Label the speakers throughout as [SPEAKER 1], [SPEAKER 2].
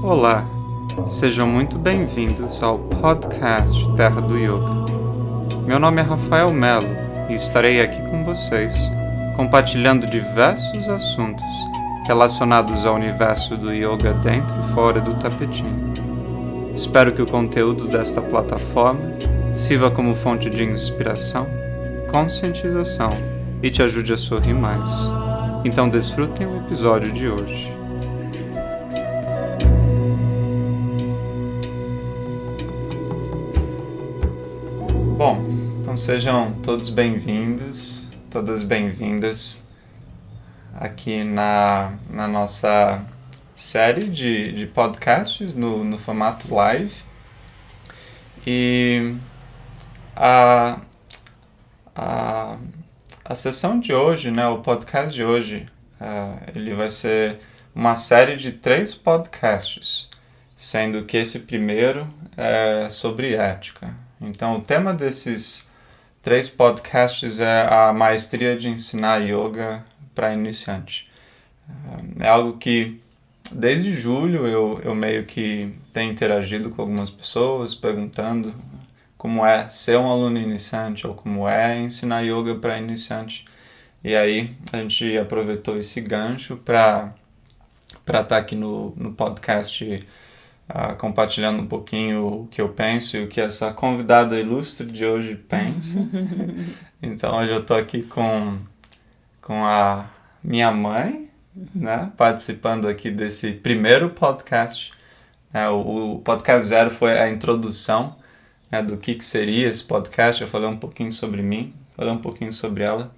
[SPEAKER 1] Olá, sejam muito bem-vindos ao podcast Terra do Yoga. Meu nome é Rafael Melo e estarei aqui com vocês, compartilhando diversos assuntos relacionados ao universo do yoga dentro e fora do tapetinho. Espero que o conteúdo desta plataforma sirva como fonte de inspiração, conscientização e te ajude a sorrir mais. Então desfrutem o episódio de hoje. Bom, então sejam todos bem-vindos, todas bem-vindas aqui na nossa série de podcasts no formato live. E a sessão de hoje, o podcast de hoje, ele vai ser uma série de 3 podcasts, sendo que esse primeiro é sobre ética. Então, o tema desses 3 podcasts é a maestria de ensinar yoga para iniciante. É algo que, desde julho, eu meio que tenho interagido com algumas pessoas, perguntando como é ser um aluno iniciante ou como é ensinar yoga para iniciante. E aí, a gente aproveitou esse gancho para estar aqui no podcast compartilhando um pouquinho o que eu penso e o que essa convidada ilustre de hoje pensa. Então hoje eu estou aqui com a minha mãe, participando aqui desse primeiro podcast. O podcast 0 foi a introdução do que seria esse podcast. Eu falei um pouquinho sobre mim, falei um pouquinho sobre ela.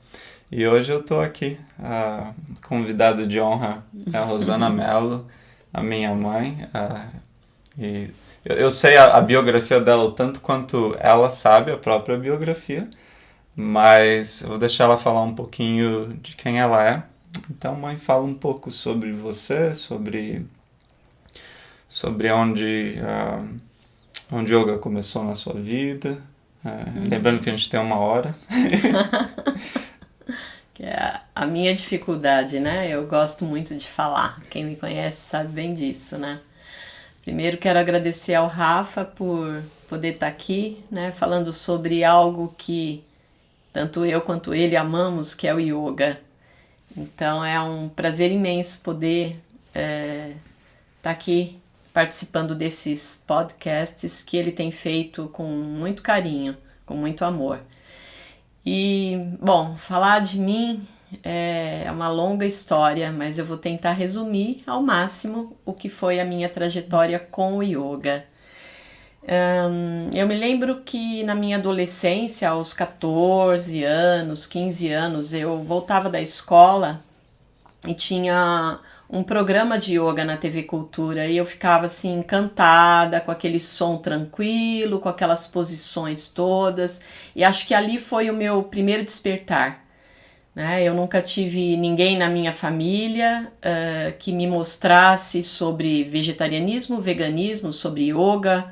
[SPEAKER 1] E hoje eu estou aqui, a convidada de honra é a Rosana Mello, a minha mãe. E eu sei a biografia dela o tanto quanto ela sabe a própria biografia, mas eu vou deixar ela falar um pouquinho de quem ela é. Então, mãe, fala um pouco sobre você, sobre onde yoga começou na sua vida. Lembrando que a gente tem 1 hora.
[SPEAKER 2] Que é a minha dificuldade, Eu gosto muito de falar. Quem me conhece sabe bem disso, Primeiro quero agradecer ao Rafa por poder estar aqui, falando sobre algo que tanto eu quanto ele amamos, que é o yoga. Então é um prazer imenso poder estar aqui participando desses podcasts que ele tem feito com muito carinho, com muito amor. E, bom, falar de mim é uma longa história, mas eu vou tentar resumir ao máximo o que foi a minha trajetória com o yoga. Eu me lembro que na minha adolescência, aos 14 anos, 15 anos, eu voltava da escola e tinha um programa de yoga na TV Cultura e eu ficava assim encantada com aquele som tranquilo, com aquelas posições todas, e acho que ali foi o meu primeiro despertar. Eu nunca tive ninguém na minha família que me mostrasse sobre vegetarianismo, veganismo, sobre yoga.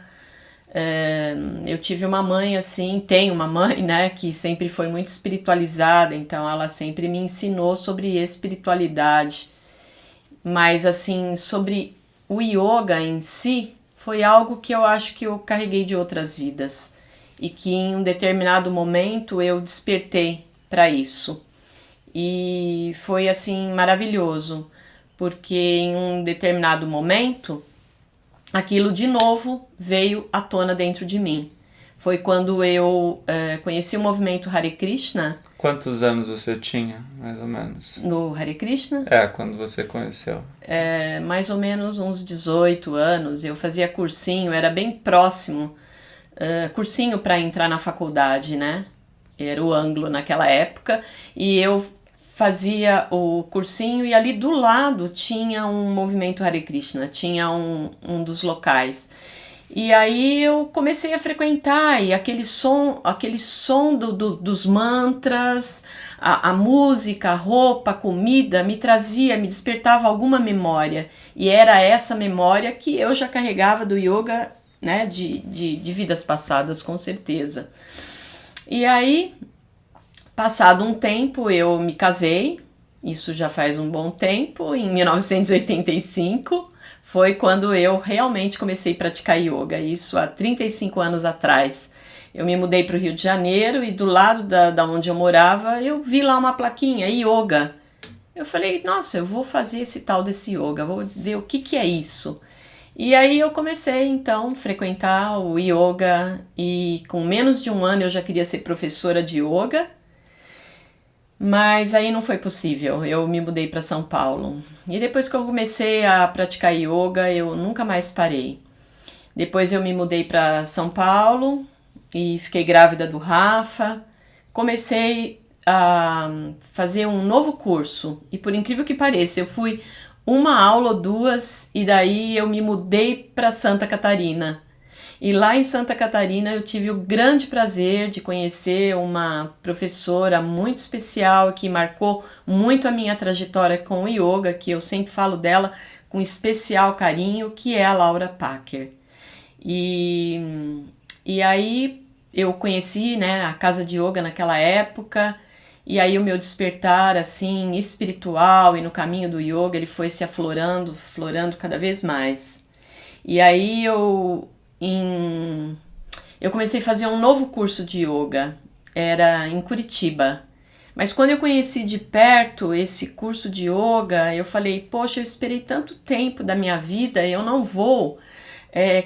[SPEAKER 2] Eu tive uma mãe tenho uma mãe, que sempre foi muito espiritualizada, então ela sempre me ensinou sobre espiritualidade. Mas sobre o yoga em si, foi algo que eu acho que eu carreguei de outras vidas e que em um determinado momento eu despertei para isso. E foi maravilhoso, porque em um determinado momento aquilo de novo veio à tona dentro de mim. Foi quando eu conheci o movimento Hare Krishna.
[SPEAKER 1] Quantos anos você tinha, mais ou menos?
[SPEAKER 2] No Hare Krishna?
[SPEAKER 1] Quando você conheceu.
[SPEAKER 2] Mais ou menos uns 18 anos. Eu fazia cursinho, era bem próximo. Cursinho para entrar na faculdade, Era o Anglo naquela época. E eu fazia o cursinho e ali do lado tinha um movimento Hare Krishna, tinha um dos locais. E aí eu comecei a frequentar e aquele som dos mantras, a música, a roupa, a comida me despertava alguma memória. E era essa memória que eu já carregava do yoga, de vidas passadas, com certeza. E aí, passado um tempo, eu me casei, isso já faz um bom tempo, em 1985, foi quando eu realmente comecei a praticar yoga, isso há 35 anos atrás. Eu me mudei para o Rio de Janeiro e do lado da onde eu morava, eu vi lá uma plaquinha, yoga. Eu falei, nossa, eu vou fazer esse tal desse yoga, vou ver o que é isso. E aí eu comecei, então, a frequentar o yoga e com menos de um ano eu já queria ser professora de yoga, mas aí não foi possível, eu me mudei para São Paulo. E depois que eu comecei a praticar yoga, eu nunca mais parei. Depois eu me mudei para São Paulo e fiquei grávida do Rafa. Comecei a fazer um novo curso e por incrível que pareça, eu fui uma aula ou duas e daí eu me mudei para Santa Catarina. E lá em Santa Catarina eu tive o grande prazer de conhecer uma professora muito especial que marcou muito a minha trajetória com o yoga, que eu sempre falo dela com especial carinho, que é a Laura Packer. E aí eu conheci, né, a casa de yoga naquela época, e aí o meu despertar assim espiritual e no caminho do yoga ele foi se aflorando cada vez mais. E aí eu comecei a fazer um novo curso de yoga, era em Curitiba. Mas quando eu conheci de perto esse curso de yoga, eu falei, poxa, eu esperei tanto tempo da minha vida, eu não vou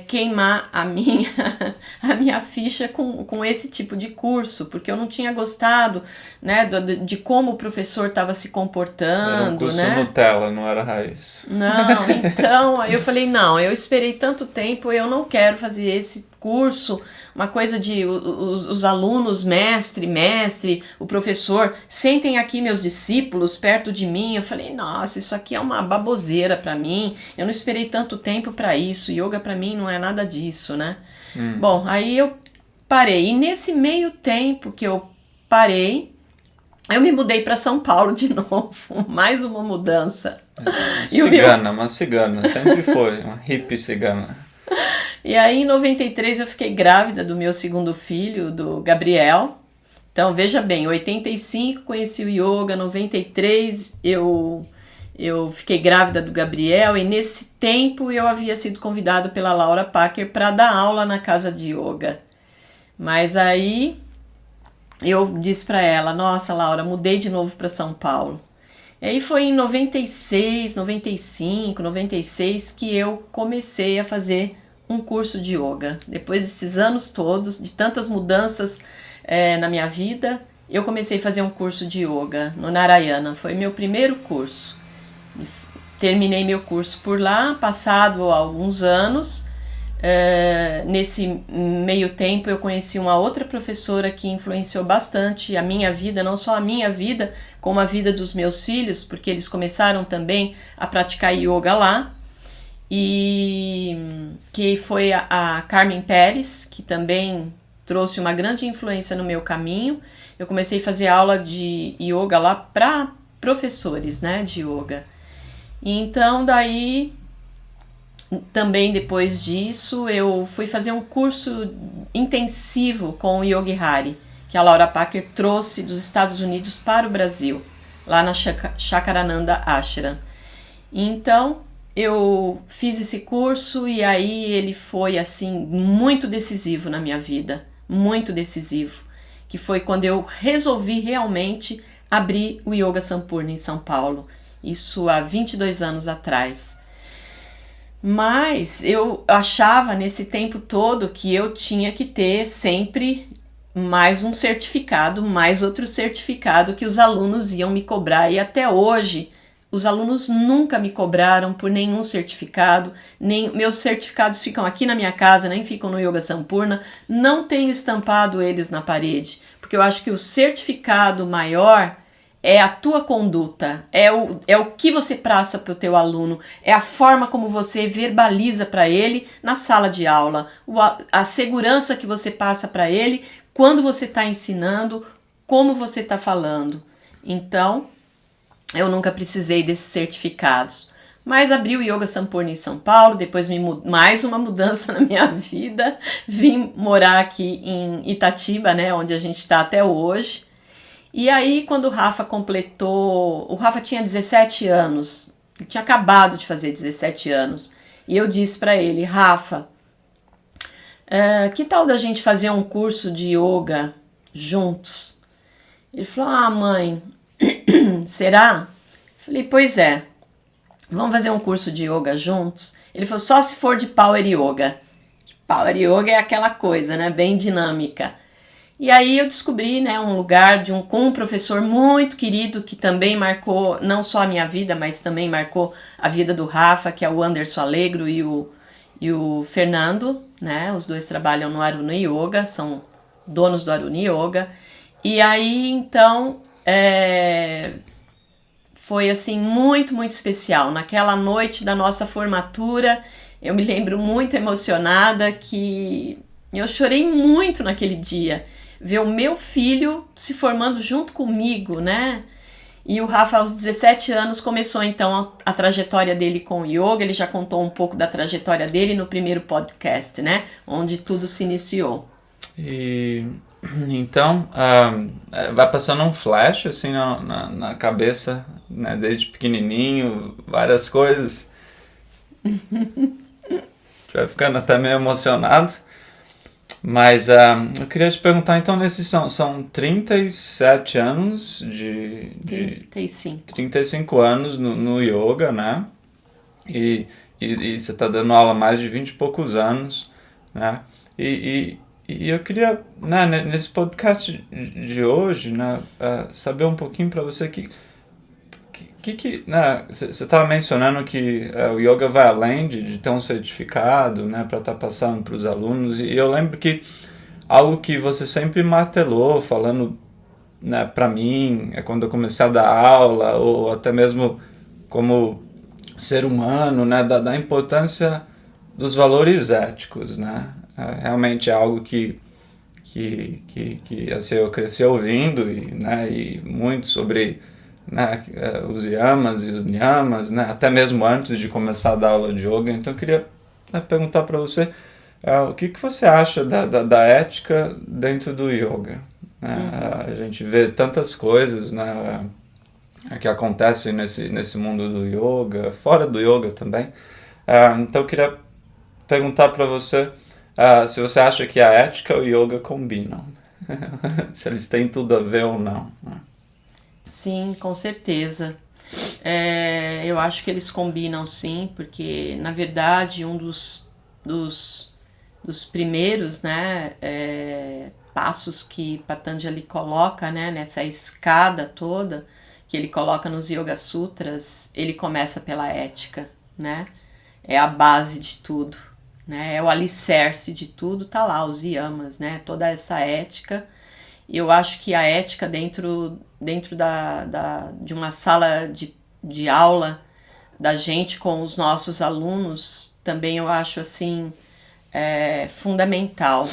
[SPEAKER 2] queimar a minha ficha com esse tipo de curso, porque eu não tinha gostado, né, de como o professor estava se comportando.
[SPEAKER 1] Era um curso,
[SPEAKER 2] né?
[SPEAKER 1] Nutella, não era raiz.
[SPEAKER 2] Não, então, aí eu falei, não, eu esperei tanto tempo, eu não quero fazer esse curso, uma coisa de os alunos, mestre, o professor, sentem aqui meus discípulos perto de mim. Eu falei, nossa, isso aqui é uma baboseira pra mim, eu não esperei tanto tempo pra isso, yoga pra mim não é nada disso, né? Bom, aí eu parei, e nesse meio tempo que eu parei, eu me mudei para São Paulo de novo, mais uma mudança.
[SPEAKER 1] Uma cigana, sempre foi, uma hippie cigana.
[SPEAKER 2] E aí em 93 eu fiquei grávida do meu segundo filho, do Gabriel. Então veja bem, em 85 conheci o yoga, 93 eu fiquei grávida do Gabriel e nesse tempo eu havia sido convidado pela Laura Packer para dar aula na casa de yoga. Mas aí eu disse para ela, nossa Laura, mudei de novo para São Paulo. E aí foi em 96, 95, 96 que eu comecei a fazer um curso de yoga. Depois desses anos todos, de tantas mudanças na minha vida, eu comecei a fazer um curso de yoga no Narayana. Foi meu primeiro curso. Terminei meu curso por lá, passado alguns anos. Nesse meio tempo eu conheci uma outra professora que influenciou bastante a minha vida, não só a minha vida, como a vida dos meus filhos, porque eles começaram também a praticar yoga lá, e que foi a Carmen Pérez, que também trouxe uma grande influência no meu caminho. Eu comecei a fazer aula de yoga lá para professores, né, de yoga. E então daí também depois disso eu fui fazer um curso intensivo com o Yogi Hari, que a Laura Packer trouxe dos Estados Unidos para o Brasil, lá na Chakarananda Ashram. Então eu fiz esse curso e aí ele foi assim muito decisivo na minha vida, muito decisivo, que foi quando eu resolvi realmente abrir o Yoga Sampurna em São Paulo, isso há 22 anos atrás. Mas eu achava nesse tempo todo que eu tinha que ter sempre mais um certificado, mais outro certificado que os alunos iam me cobrar. E até hoje, os alunos nunca me cobraram por nenhum certificado. Meus certificados ficam aqui na minha casa, nem ficam no Yoga Sampurna. Não tenho estampado eles na parede, porque eu acho que o certificado maior é a tua conduta, é o que você passa para o teu aluno, é a forma como você verbaliza para ele na sala de aula, a segurança que você passa para ele quando você está ensinando, como você está falando. Então, eu nunca precisei desses certificados. Mas abri o Yoga Sampurna em São Paulo, depois mais uma mudança na minha vida, vim morar aqui em Itatiba, né, onde a gente está até hoje. E aí, quando o Rafa completou... O Rafa tinha 17 anos Ele tinha acabado de fazer 17 anos. E eu disse para ele, Rafa, que tal da gente fazer um curso de yoga juntos? Ele falou, mãe, será? Eu falei, pois é, vamos fazer um curso de yoga juntos? Ele falou, só se for de Power Yoga. Power Yoga é aquela coisa, né, bem dinâmica. E aí eu descobri, né, um lugar com um professor muito querido que também marcou não só a minha vida, mas também marcou a vida do Rafa, que é o Anderson Alegro e o Fernando, né? Os dois trabalham no Aruna Yoga, são donos do Aruna Yoga. E aí, então, foi assim muito, muito especial. Naquela noite da nossa formatura, eu me lembro muito emocionada que eu chorei muito naquele dia. Ver o meu filho se formando junto comigo, né? E o Rafa, aos 17 anos, começou então a trajetória dele com o yoga. Ele já contou um pouco da trajetória dele no primeiro podcast, né? Onde tudo se iniciou.
[SPEAKER 1] E então, vai passando um flash assim na cabeça, né? Desde pequenininho, várias coisas. Vai ficando até meio emocionado. Mas eu queria te perguntar, então, são 37 anos 35 anos no yoga, né? E você está dando aula há mais de 20 e poucos anos, né? E eu queria, né, nesse podcast de hoje, né, saber um pouquinho para você né, você estava mencionando que o yoga vai além de ter um certificado, né, para estar passando para os alunos, e eu lembro que algo que você sempre martelou, falando, né, para mim, quando eu comecei a dar aula, ou até mesmo como ser humano, né, da importância dos valores éticos, né, realmente é algo que assim, eu cresci ouvindo, né, e muito sobre, né, os yamas e os niyamas, né, até mesmo antes de começar a dar aula de yoga. Então eu queria, né, perguntar para você o que você acha da ética dentro do yoga, né? A gente vê tantas coisas, né, que acontecem nesse mundo do yoga, fora do yoga também. Então eu queria perguntar para você se você acha que a ética e o yoga combinam, se eles têm tudo a ver ou não, né?
[SPEAKER 2] Sim, com certeza. Eu acho que eles combinam sim, porque na verdade um dos primeiros, né, passos que Patanjali coloca, né, nessa escada toda que ele coloca nos Yoga Sutras, ele começa pela ética, né? É a base de tudo, né? É o alicerce de tudo, tá lá, os yamas, né? Toda essa ética. E eu acho que a ética dentro de uma sala de aula da gente com os nossos alunos, também eu acho assim fundamental.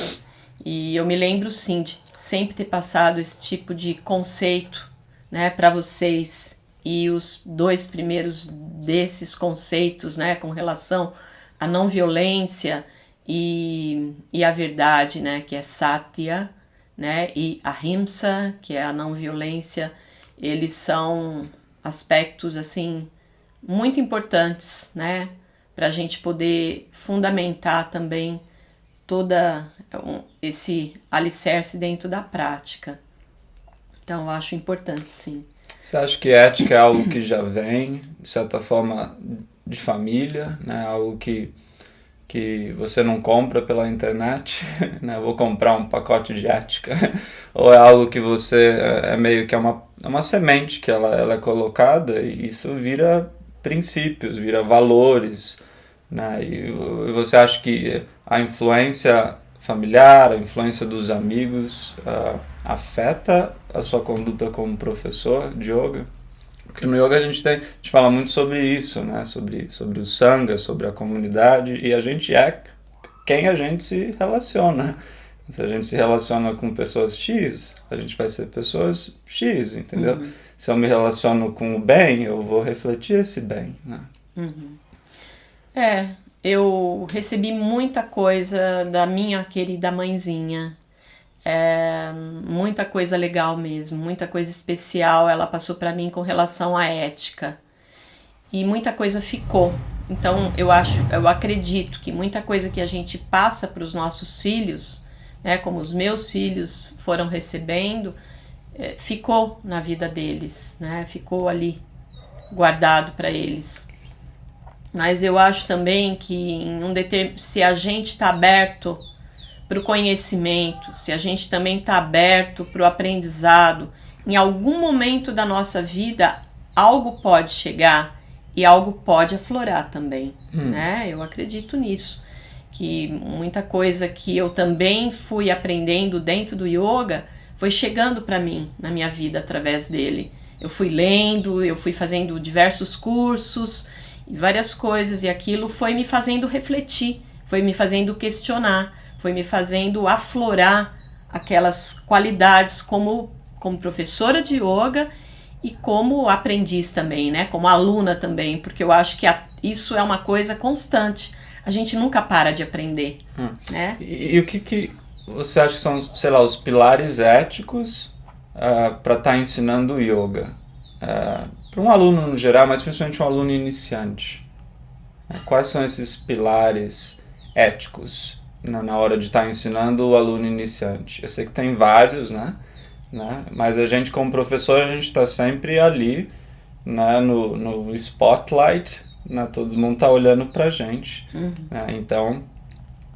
[SPEAKER 2] E eu me lembro sim de sempre ter passado esse tipo de conceito, né, para vocês, e os dois primeiros desses conceitos, né, com relação à não violência e a verdade, né, que é Satya, né, e Ahimsa, que é a não violência, eles são aspectos assim muito importantes, né, para a gente poder fundamentar também toda esse alicerce dentro da prática. Então, eu acho importante, sim.
[SPEAKER 1] Você acha que ética é algo que já vem, de certa forma, de família, né? Algo que você não compra pela internet, né? Vou comprar um pacote de ética. Ou é algo que você meio que é uma semente que ela é colocada e isso vira princípios, vira valores, né? E você acha que a influência familiar, a influência dos amigos afeta a sua conduta como professor de yoga? Porque no yoga a gente fala muito sobre isso, né? Sobre o sangha, sobre a comunidade, e a gente é quem a gente se relaciona. Se a gente se relaciona com pessoas X, a gente vai ser pessoas X, entendeu? Uhum. Se eu me relaciono com o bem, eu vou refletir esse bem, né?
[SPEAKER 2] Uhum. Eu recebi muita coisa da minha querida mãezinha. Muita coisa legal mesmo, muita coisa especial ela passou para mim com relação à ética. e muita coisa ficou. Então eu acredito que muita coisa que a gente passa para os nossos filhos, né, como os meus filhos foram recebendo, ficou na vida deles, né, ficou ali guardado para eles. Mas eu acho também que se a gente está aberto para o conhecimento, se a gente também está aberto para o aprendizado, em algum momento da nossa vida algo pode chegar e algo pode aflorar também, né? Eu acredito nisso, que muita coisa que eu também fui aprendendo dentro do yoga foi chegando para mim na minha vida através dele. Eu fui lendo, eu fui fazendo diversos cursos e várias coisas, e aquilo foi me fazendo refletir, foi me fazendo questionar, foi me fazendo aflorar aquelas qualidades como professora de yoga e como aprendiz também, né? Como aluna também, porque eu acho que isso é uma coisa constante. A gente nunca para de aprender, né?
[SPEAKER 1] E o que você acha que são, sei lá, os pilares éticos para estar ensinando yoga? Para um aluno no geral, mas principalmente um aluno iniciante. Quais são esses pilares éticos na hora de estar ensinando o aluno iniciante? Eu sei que tem vários, né? Mas a gente, como professor, a gente está sempre ali, né? no spotlight, né? Todo mundo está olhando para a gente. Né? Então,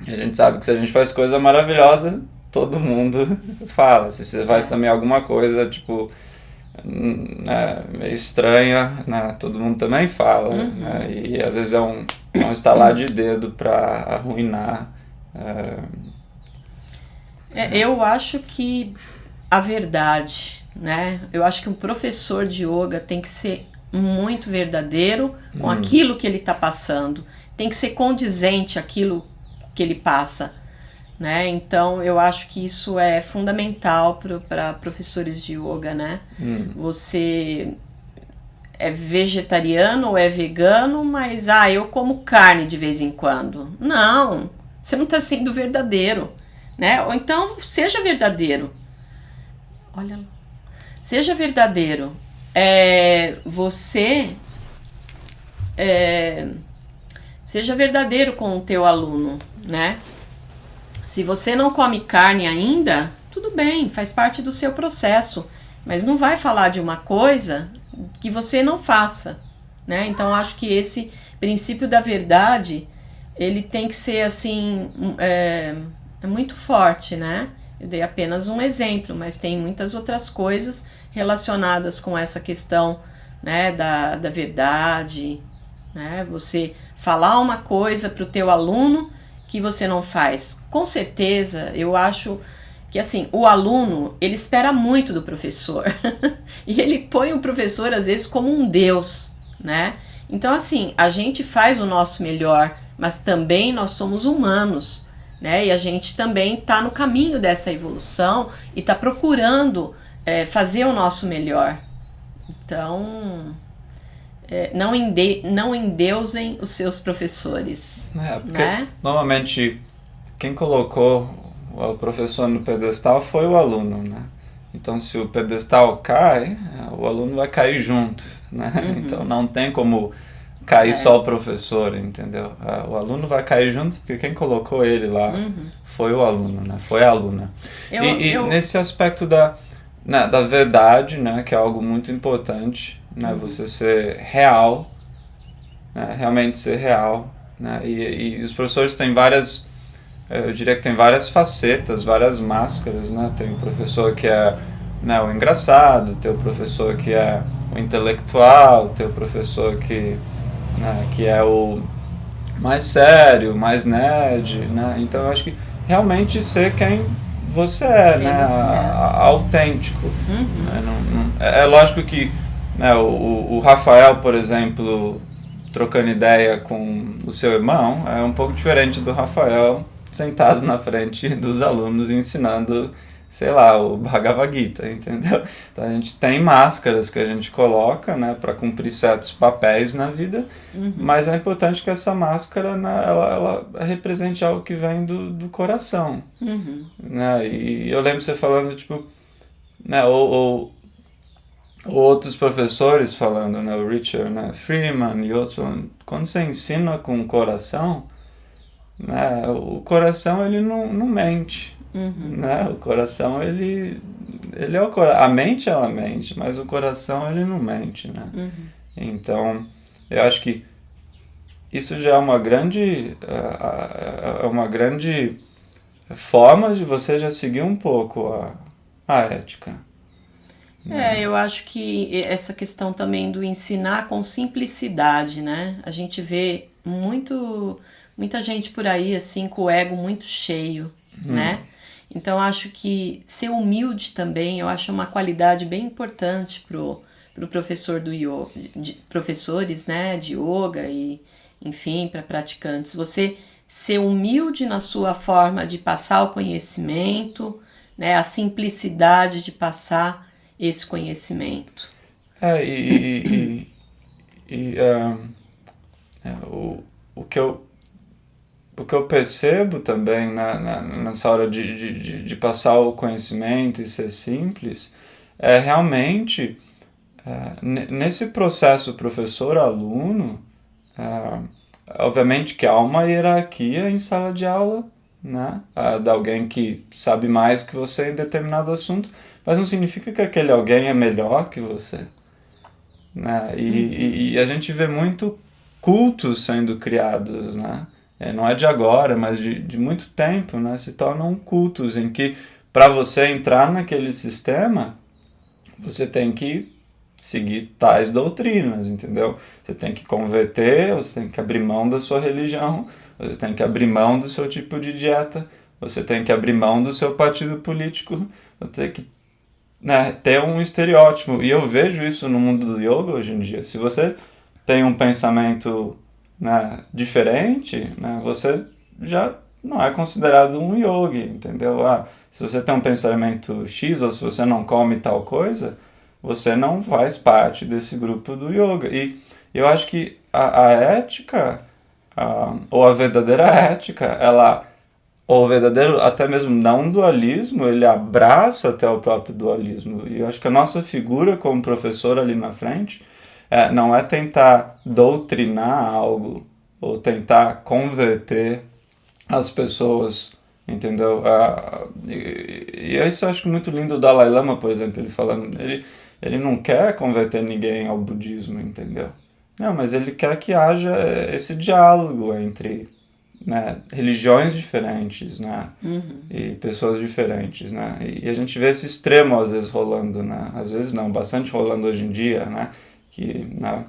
[SPEAKER 1] a gente sabe que se a gente faz coisa maravilhosa, todo mundo fala. Se você faz também alguma coisa, tipo, né, meio estranha, né, todo mundo também fala, né, e às vezes é um estalar de dedo para arruinar.
[SPEAKER 2] Eu acho que a verdade, né, eu acho que um professor de yoga tem que ser muito verdadeiro com aquilo que ele está passando, tem que ser condizente aquilo que ele passa, né? Então eu acho que isso é fundamental para professores de yoga, né? Você é vegetariano ou é vegano, mas eu como carne de vez em quando. Não, você não está sendo verdadeiro, né? Ou então seja verdadeiro. Olha lá. Seja verdadeiro. Seja verdadeiro com o teu aluno, né? Se você não come carne ainda, tudo bem, faz parte do seu processo, mas não vai falar de uma coisa que você não faça, né? Então acho que esse princípio da verdade, ele tem que ser assim, muito forte, né? Eu dei apenas um exemplo, mas tem muitas outras coisas relacionadas com essa questão, né, da verdade, né? Você falar uma coisa para o teu aluno que você não faz. Com certeza, eu acho que assim, o aluno, ele espera muito do professor e ele põe o professor às vezes como um deus, né? Então assim, a gente faz o nosso melhor, mas também nós somos humanos, né? E a gente também está no caminho dessa evolução e está procurando fazer o nosso melhor. Então, não endeusem os seus professores.
[SPEAKER 1] Porque
[SPEAKER 2] né?
[SPEAKER 1] Normalmente quem colocou o professor no pedestal foi o aluno, né? Então se o pedestal cai, o aluno vai cair junto, né? Então não tem como cair só o professor, entendeu? O aluno vai cair junto porque quem colocou ele lá foi o aluno, né? Foi a aluna. Nesse aspecto da verdade, né? Que é algo muito importante, né? Você ser real, né? Realmente ser real, né? E os professores têm eu diria que tem várias facetas, várias máscaras, né? Tem o professor que é, né, o engraçado, tem o professor que é o intelectual, tem o professor que é o mais sério, mais nerd, né? Então eu acho que realmente ser quem você é, né? Autêntico. Né? É lógico que, né, o Rafael, por exemplo, trocando ideia com o seu irmão, é um pouco diferente do Rafael sentado na frente dos alunos ensinando, sei lá, o Bhagavad Gita, entendeu? Então a gente tem máscaras que a gente coloca, né, para cumprir certos papéis na vida, mas é importante que essa máscara, né, ela represente algo que vem do coração. Né? E eu lembro você falando, tipo, né, ou outros professores falando, né, o Richard, né, Freeman e outros falando, quando você ensina com o coração, né, o coração ele não mente, né, o coração ele é a mente ela mente, mas o coração ele não mente, né. Então, eu acho que isso já é uma grande forma de você já seguir um pouco a ética.
[SPEAKER 2] Eu acho que essa questão também do ensinar com simplicidade, né? A gente vê muita gente por aí, assim, com o ego muito cheio, né? Então, acho que ser humilde também, eu acho uma qualidade bem importante pro professor do yoga, professores, né, de yoga e, enfim, para praticantes. Você ser humilde na sua forma de passar o conhecimento, né, a simplicidade de passar esse conhecimento.
[SPEAKER 1] É, e o que eu percebo também nessa hora de passar o conhecimento e ser simples é realmente nesse processo professor-aluno, obviamente que há uma hierarquia em sala de aula, né? De alguém que sabe mais que você em determinado assunto, mas não significa que aquele alguém é melhor que você, né? E a gente vê muito cultos sendo criados, né? Não é de agora, mas de muito tempo, né? Se tornam cultos em que para você entrar naquele sistema, você tem que seguir tais doutrinas, entendeu? Você tem que converter, você tem que abrir mão da sua religião, você tem que abrir mão do seu tipo de dieta, você tem que abrir mão do seu partido político, você tem que, né, ter um estereótipo. E eu vejo isso no mundo do yoga hoje em dia. Se você tem um pensamento, né, diferente, né, você já não é considerado um yogi, entendeu? Se você tem um pensamento X ou se você não come tal coisa, você não faz parte desse grupo do yoga. E eu acho que a ética, ou a verdadeira ética, ou o verdadeiro, até mesmo não dualismo, ele abraça até o próprio dualismo. E eu acho que a nossa figura como professor ali na frente não é tentar doutrinar algo, ou tentar converter as pessoas, entendeu? E isso eu acho muito lindo o Dalai Lama, por exemplo, ele falando, ele não quer converter ninguém ao budismo, entendeu? Não, mas ele quer que haja esse diálogo entre, né, religiões diferentes, né, e pessoas diferentes, né, e a gente vê esse extremo às vezes rolando, né, às vezes não, bastante rolando hoje em dia, né, que, né,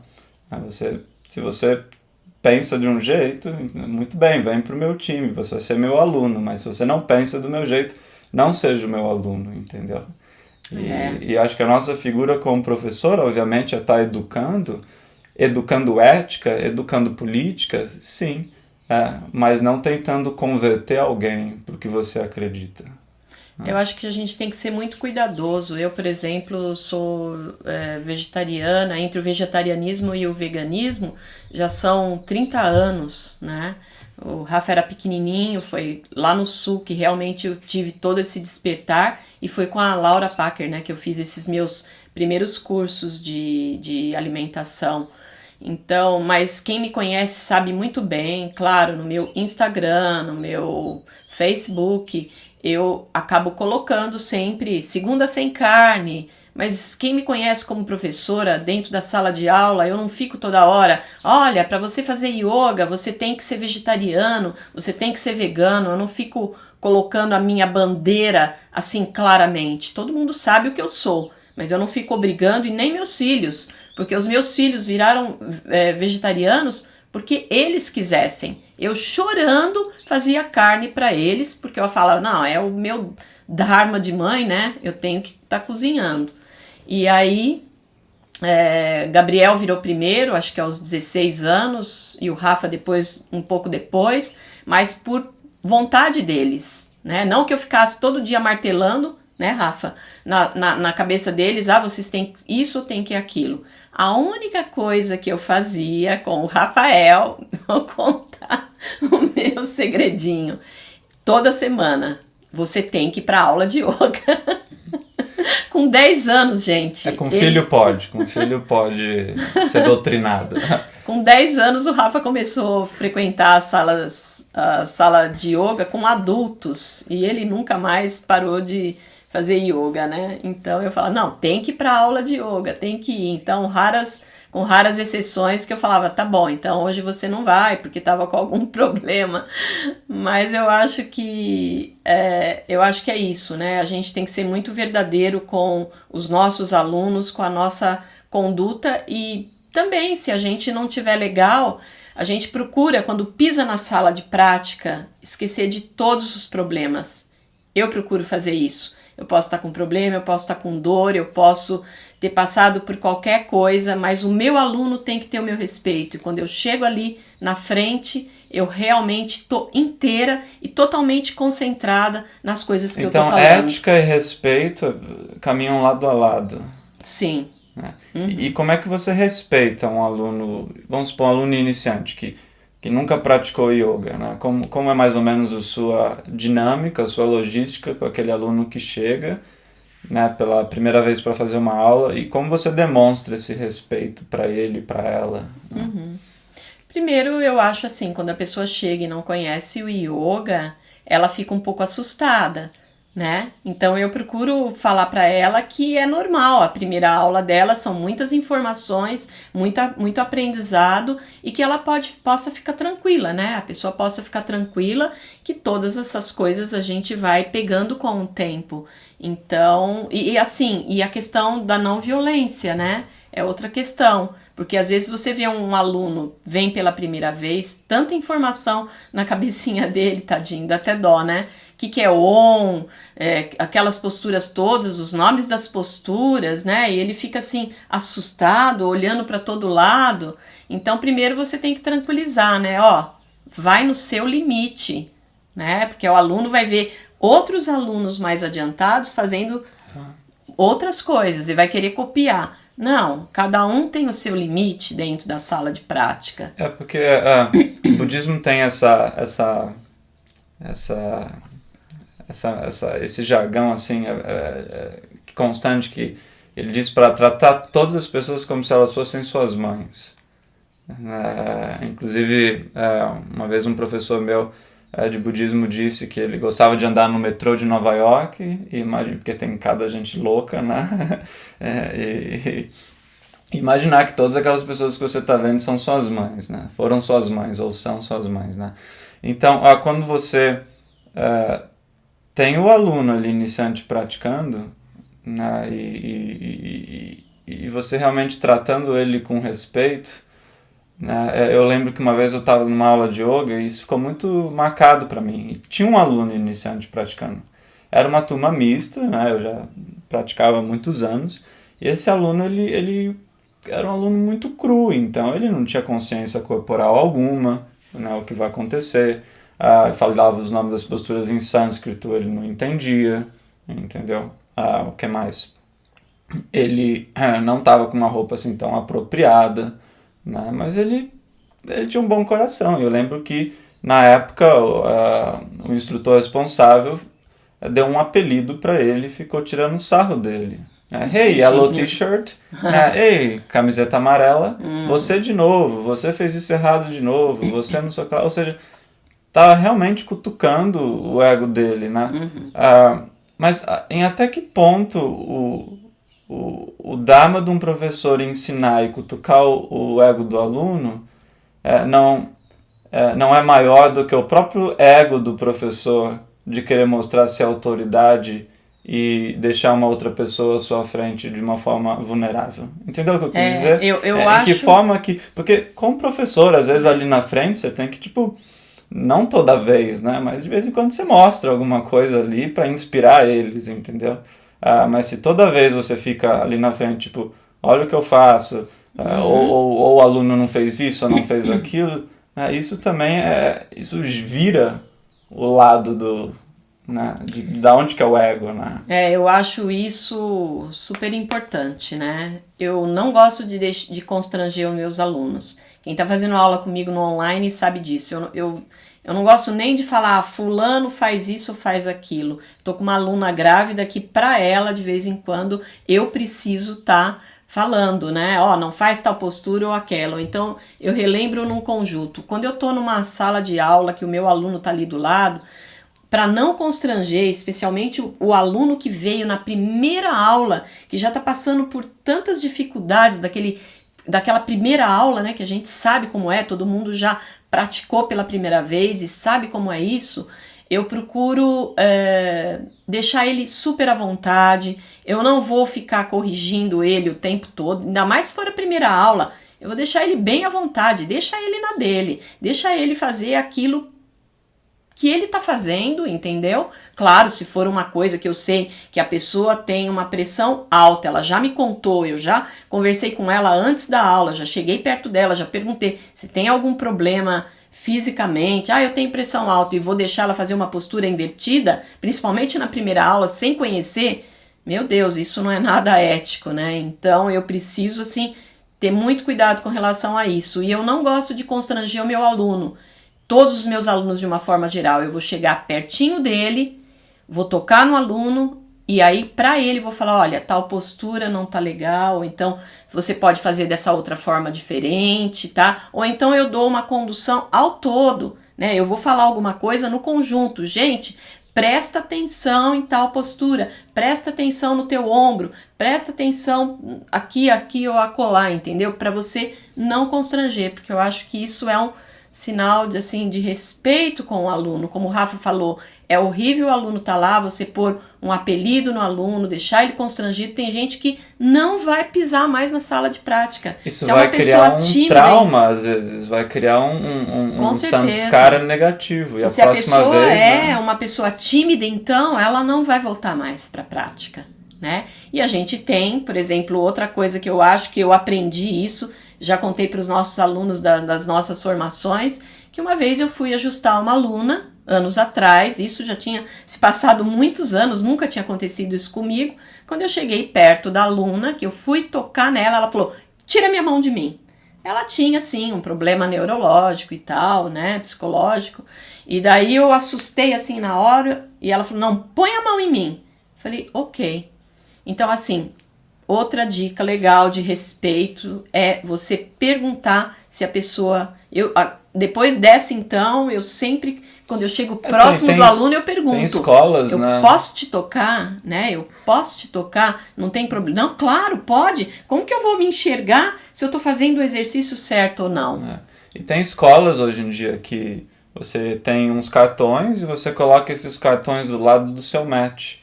[SPEAKER 1] se você pensa de um jeito, muito bem, vem pro meu time, você vai ser meu aluno, mas se você não pensa do meu jeito, não seja o meu aluno, entendeu? E acho que a nossa figura como professor, obviamente, é estar educando ética, educando política, sim, mas não tentando converter alguém para o que você acredita.
[SPEAKER 2] Eu acho que a gente tem que ser muito cuidadoso. Eu, por exemplo, sou vegetariana. Entre o vegetarianismo e o veganismo já são 30 anos, né? O Rafa era pequenininho, foi lá no sul que realmente eu tive todo esse despertar, e foi com a Laura Packer, né, que eu fiz esses meus primeiros cursos de alimentação. Então, mas quem me conhece sabe muito bem, claro, no meu Instagram, no meu Facebook, eu acabo colocando sempre segunda sem carne, mas quem me conhece como professora dentro da sala de aula, eu não fico toda hora, olha, para você fazer yoga, você tem que ser vegetariano, você tem que ser vegano, eu não fico colocando a minha bandeira assim claramente. Todo mundo sabe o que eu sou, mas eu não fico obrigando, e nem meus filhos, porque os meus filhos viraram vegetarianos porque eles quisessem. Eu chorando fazia carne para eles, porque eu falava, não, é o meu dharma de mãe, né? Eu tenho que estar cozinhando. E aí, Gabriel virou primeiro, acho que aos 16 anos, e o Rafa depois, um pouco depois, mas por vontade deles, né? Não que eu ficasse todo dia martelando, né, Rafa, na cabeça deles, vocês têm isso, tem que aquilo. A única coisa que eu fazia com o Rafael, vou contar o meu segredinho, toda semana, você tem que ir para aula de yoga. Com 10 anos, gente.
[SPEAKER 1] Com filho pode ser doutrinado.
[SPEAKER 2] Com 10 anos, o Rafa começou a frequentar a sala de yoga com adultos. E ele nunca mais parou de fazer yoga, né? Então eu falava, não, tem que ir para aula de yoga, tem que ir. Então, com raras exceções que eu falava, tá bom, então hoje você não vai, porque estava com algum problema. Mas eu acho que é isso, né? A gente tem que ser muito verdadeiro com os nossos alunos, com a nossa conduta e também, se a gente não tiver legal, a gente procura, quando pisa na sala de prática, esquecer de todos os problemas. Eu procuro fazer isso. Eu posso estar com problema, eu posso estar com dor, eu posso ter passado por qualquer coisa, mas o meu aluno tem que ter o meu respeito. E quando eu chego ali na frente, eu realmente estou inteira e totalmente concentrada nas coisas que eu estou falando.
[SPEAKER 1] Então, ética e respeito caminham lado a lado.
[SPEAKER 2] Sim.
[SPEAKER 1] E como é que você respeita um aluno, vamos supor, um aluno iniciante que nunca praticou yoga, né? Como é mais ou menos a sua dinâmica, a sua logística com aquele aluno que chega, né, pela primeira vez para fazer uma aula, e como você demonstra esse respeito para ele, para ela? Né?
[SPEAKER 2] Primeiro, eu acho assim, quando a pessoa chega e não conhece o yoga, ela fica um pouco assustada, né? Então eu procuro falar para ela que é normal, a primeira aula dela são muitas informações, muito aprendizado e que ela possa ficar tranquila, né? A pessoa possa ficar tranquila que todas essas coisas a gente vai pegando com o tempo. Então, e a questão da não violência, né? É outra questão. Porque às vezes você vê um aluno, vem pela primeira vez, tanta informação na cabecinha dele, tadinho, dá até dó, né? O que é on, aquelas posturas todas, os nomes das posturas, né? E ele fica assim, assustado, olhando para todo lado. Então, primeiro você tem que tranquilizar, né? Ó, vai no seu limite, né? Porque o aluno vai ver outros alunos mais adiantados fazendo outras coisas e vai querer copiar. Não, cada um tem o seu limite dentro da sala de prática.
[SPEAKER 1] Porque o budismo tem esse jargão assim constante que ele diz para tratar todas as pessoas como se elas fossem suas mães. Inclusive, uma vez um professor meu de budismo disse que ele gostava de andar no metrô de Nova York, e imagina, porque tem cada gente louca, né? E imaginar que todas aquelas pessoas que você está vendo são suas mães, né? Foram suas mães ou são suas mães, né? Então, quando você tem o aluno ali iniciante praticando, né? E você realmente tratando ele com respeito, né? Eu lembro que uma vez eu estava numa aula de yoga e isso ficou muito marcado para mim. E tinha um aluno iniciante praticando. Era uma turma mista, né? Eu já praticava há muitos anos. E esse aluno, ele era um aluno muito cru, então ele não tinha consciência corporal alguma, né? O que vai acontecer. Falava os nomes das posturas em sânscrito, ele não entendia, entendeu? O que mais? Ele não estava com uma roupa assim tão apropriada, né? Mas ele tinha um bom coração. Eu lembro que, na época, o instrutor responsável deu um apelido para ele e ficou tirando sarro dele. Hey, yellow t-shirt. Hey, camiseta amarela. Você de novo. Você fez isso errado de novo. Você não sei o que lá. Ou seja, estava realmente cutucando o ego dele, né? Mas em até que ponto o dharma de um professor ensinar e cutucar o ego do aluno não é maior do que o próprio ego do professor de querer mostrar ser autoridade e deixar uma outra pessoa à sua frente de uma forma vulnerável. Entendeu o que eu quis dizer?
[SPEAKER 2] Eu acho...
[SPEAKER 1] Em que forma que... Porque como professor, às vezes ali na frente, você tem que, tipo... Não toda vez, né? Mas de vez em quando você mostra alguma coisa ali para inspirar eles, entendeu? Mas se toda vez você fica ali na frente, tipo... Olha o que eu faço... Ou o aluno não fez isso ou não fez aquilo... Isso também isso vira o lado do... Né? Da onde que é o ego, né?
[SPEAKER 2] Eu acho isso super importante, né? Eu não gosto de constranger os meus alunos. Quem está fazendo aula comigo no online sabe disso. Eu não gosto nem de falar, fulano faz isso ou faz aquilo. Tô com uma aluna grávida que para ela, de vez em quando, eu preciso estar falando, né? Ó, não faz tal postura ou aquela. Ou então, eu relembro num conjunto. Quando eu tô numa sala de aula que o meu aluno tá ali do lado, para não constranger, especialmente o aluno que veio na primeira aula, que já tá passando por tantas dificuldades daquela primeira aula, né, que a gente sabe como é, todo mundo já praticou pela primeira vez e sabe como é isso, eu procuro deixar ele super à vontade, eu não vou ficar corrigindo ele o tempo todo, ainda mais se for a primeira aula, eu vou deixar ele bem à vontade, deixa ele na dele, deixa ele fazer aquilo que ele tá fazendo, entendeu? Claro, se for uma coisa que eu sei que a pessoa tem uma pressão alta, ela já me contou, eu já conversei com ela antes da aula, já cheguei perto dela, já perguntei se tem algum problema fisicamente, eu tenho pressão alta e vou deixar ela fazer uma postura invertida, principalmente na primeira aula, sem conhecer, meu Deus, isso não é nada ético, né? Então eu preciso, assim, ter muito cuidado com relação a isso. E eu não gosto de constranger o meu aluno. Todos os meus alunos, de uma forma geral, eu vou chegar pertinho dele, vou tocar no aluno e aí para ele vou falar, olha, tal postura não tá legal, então você pode fazer dessa outra forma diferente, tá? Ou então eu dou uma condução ao todo, né? Eu vou falar alguma coisa no conjunto. Gente, presta atenção em tal postura, presta atenção no teu ombro, presta atenção aqui ou acolá, entendeu? Para você não constranger, porque eu acho que isso é um sinal de, assim, de respeito com o aluno. Como o Rafa falou, é horrível o aluno estar lá, você pôr um apelido no aluno, deixar ele constrangido. Tem gente que não vai pisar mais na sala de prática.
[SPEAKER 1] Isso vai criar um trauma, às vezes, vai criar um samskara negativo. E a
[SPEAKER 2] se a pessoa
[SPEAKER 1] vez,
[SPEAKER 2] é uma pessoa tímida, então ela não vai voltar mais para a prática, né? E a gente tem, por exemplo, outra coisa que eu acho que eu aprendi isso, já contei para os nossos alunos das nossas formações, que uma vez eu fui ajustar uma aluna, anos atrás, isso já tinha se passado muitos anos, nunca tinha acontecido isso comigo. Quando eu cheguei perto da aluna, que eu fui tocar nela, ela falou, tira minha mão de mim. Ela tinha, sim, um problema neurológico e tal, né, psicológico, e daí eu assustei, assim, na hora, e ela falou, não, põe a mão em mim. Falei, ok. Então, assim, outra dica legal de respeito é você perguntar se a pessoa... depois dessa, então, eu sempre, quando eu chego próximo do aluno, eu pergunto.
[SPEAKER 1] Tem escolas, né?
[SPEAKER 2] Eu posso te tocar, né? Eu posso te tocar? Não tem problema. Não, claro, pode. Como que eu vou me enxergar se eu estou fazendo o exercício certo ou não?
[SPEAKER 1] E tem escolas hoje em dia que você tem uns cartões e você coloca esses cartões do lado do seu match,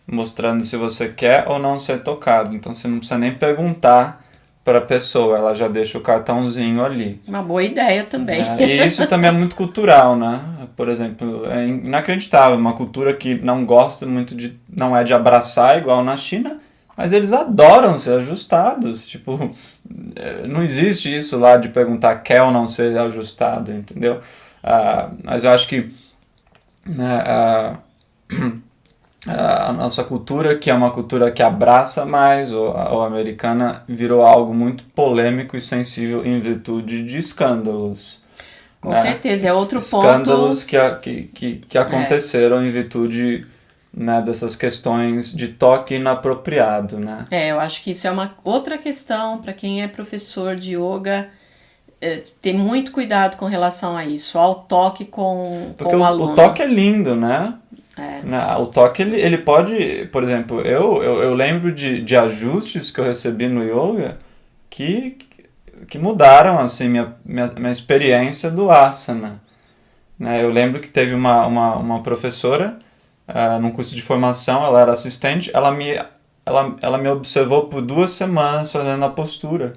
[SPEAKER 1] mostrando se você quer ou não ser tocado. Então você não precisa nem perguntar para a pessoa, ela já deixa o cartãozinho ali.
[SPEAKER 2] Uma boa ideia também.
[SPEAKER 1] E isso também é muito cultural, né? Por exemplo, é inacreditável, uma cultura que não gosta muito não é de abraçar igual na China, mas eles adoram ser ajustados. Tipo, não existe isso lá de perguntar quer ou não ser ajustado, entendeu? Mas eu acho que a nossa cultura, que é uma cultura que abraça mais, ou americana, virou algo muito polêmico e sensível em virtude de escândalos.
[SPEAKER 2] Com certeza, é outro
[SPEAKER 1] escândalos que aconteceram em virtude, né, dessas questões de toque inapropriado, né?
[SPEAKER 2] Eu acho que isso é uma outra questão para quem é professor de yoga, ter muito cuidado com relação a isso, ao toque com o aluno.
[SPEAKER 1] O toque é lindo, né? O toque, ele pode... Por exemplo, eu lembro de ajustes que eu recebi no yoga que mudaram, assim, minha experiência do asana. Né? Eu lembro que teve uma professora, num curso de formação, ela era assistente, ela me observou por 2 semanas fazendo a postura.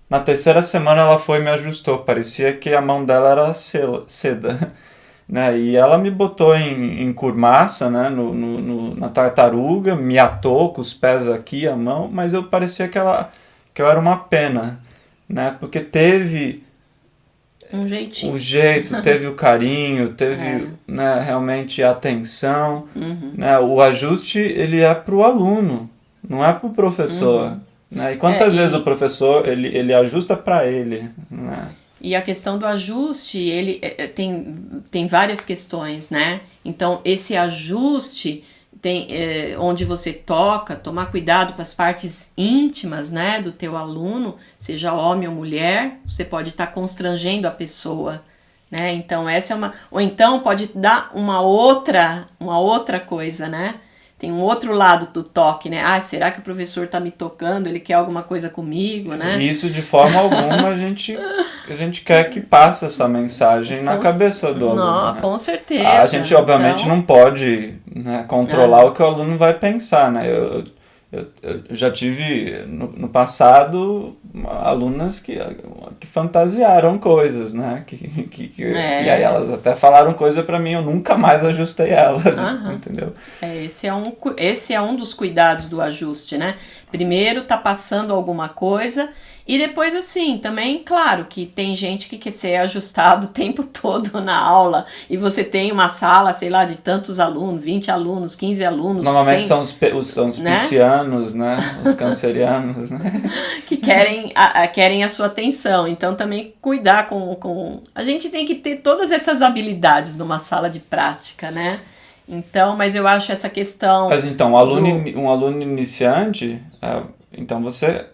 [SPEAKER 1] Na 3ª semana ela foi e me ajustou, parecia que a mão dela era seda. Né? E ela me botou em kurmasa, né? Na tartaruga, me atou com os pés aqui, a mão, mas eu parecia que eu era uma pena, né? Porque teve
[SPEAKER 2] um jeitinho.
[SPEAKER 1] O jeito, teve o carinho, teve né, realmente a atenção.
[SPEAKER 2] Uhum.
[SPEAKER 1] Né? O ajuste, ele é para o aluno, não é para o professor.
[SPEAKER 2] Uhum.
[SPEAKER 1] Né? E quantas vezes o professor ele ajusta para ele, né?
[SPEAKER 2] E a questão do ajuste, ele tem várias questões, né? Então, esse ajuste tem onde você toca, tomar cuidado com as partes íntimas, né, do teu aluno, seja homem ou mulher, você pode estar constrangendo a pessoa, né? Então, essa é uma... Ou então pode dar uma outra coisa, né? Tem um outro lado do toque, né? Ah, será que o professor tá me tocando? Ele quer alguma coisa comigo, né?
[SPEAKER 1] Isso, de forma alguma, a gente quer que passe essa mensagem na cabeça do aluno.
[SPEAKER 2] Não,
[SPEAKER 1] Né?
[SPEAKER 2] com certeza.
[SPEAKER 1] A gente, obviamente, não pode, né, controlar o que o aluno vai pensar, né? Eu já tive, no passado, alunas que fantasiaram coisas, né? E aí elas até falaram coisa pra mim, eu nunca mais ajustei elas, entendeu?
[SPEAKER 2] Esse é um dos cuidados do ajuste, né? Primeiro tá passando alguma coisa e depois assim, também, claro que tem gente que quer ser ajustado o tempo todo na aula e você tem uma sala, sei lá, de tantos alunos, 20 alunos, 15 alunos,
[SPEAKER 1] normalmente
[SPEAKER 2] 100,
[SPEAKER 1] são os
[SPEAKER 2] né?
[SPEAKER 1] piscianos, né? Os cancerianos, né?
[SPEAKER 2] Que querem a sua atenção. Então também cuidar com... A gente tem que ter todas essas habilidades numa sala de prática, né? Então, mas eu acho essa questão...
[SPEAKER 1] Mas então, um aluno iniciante, então você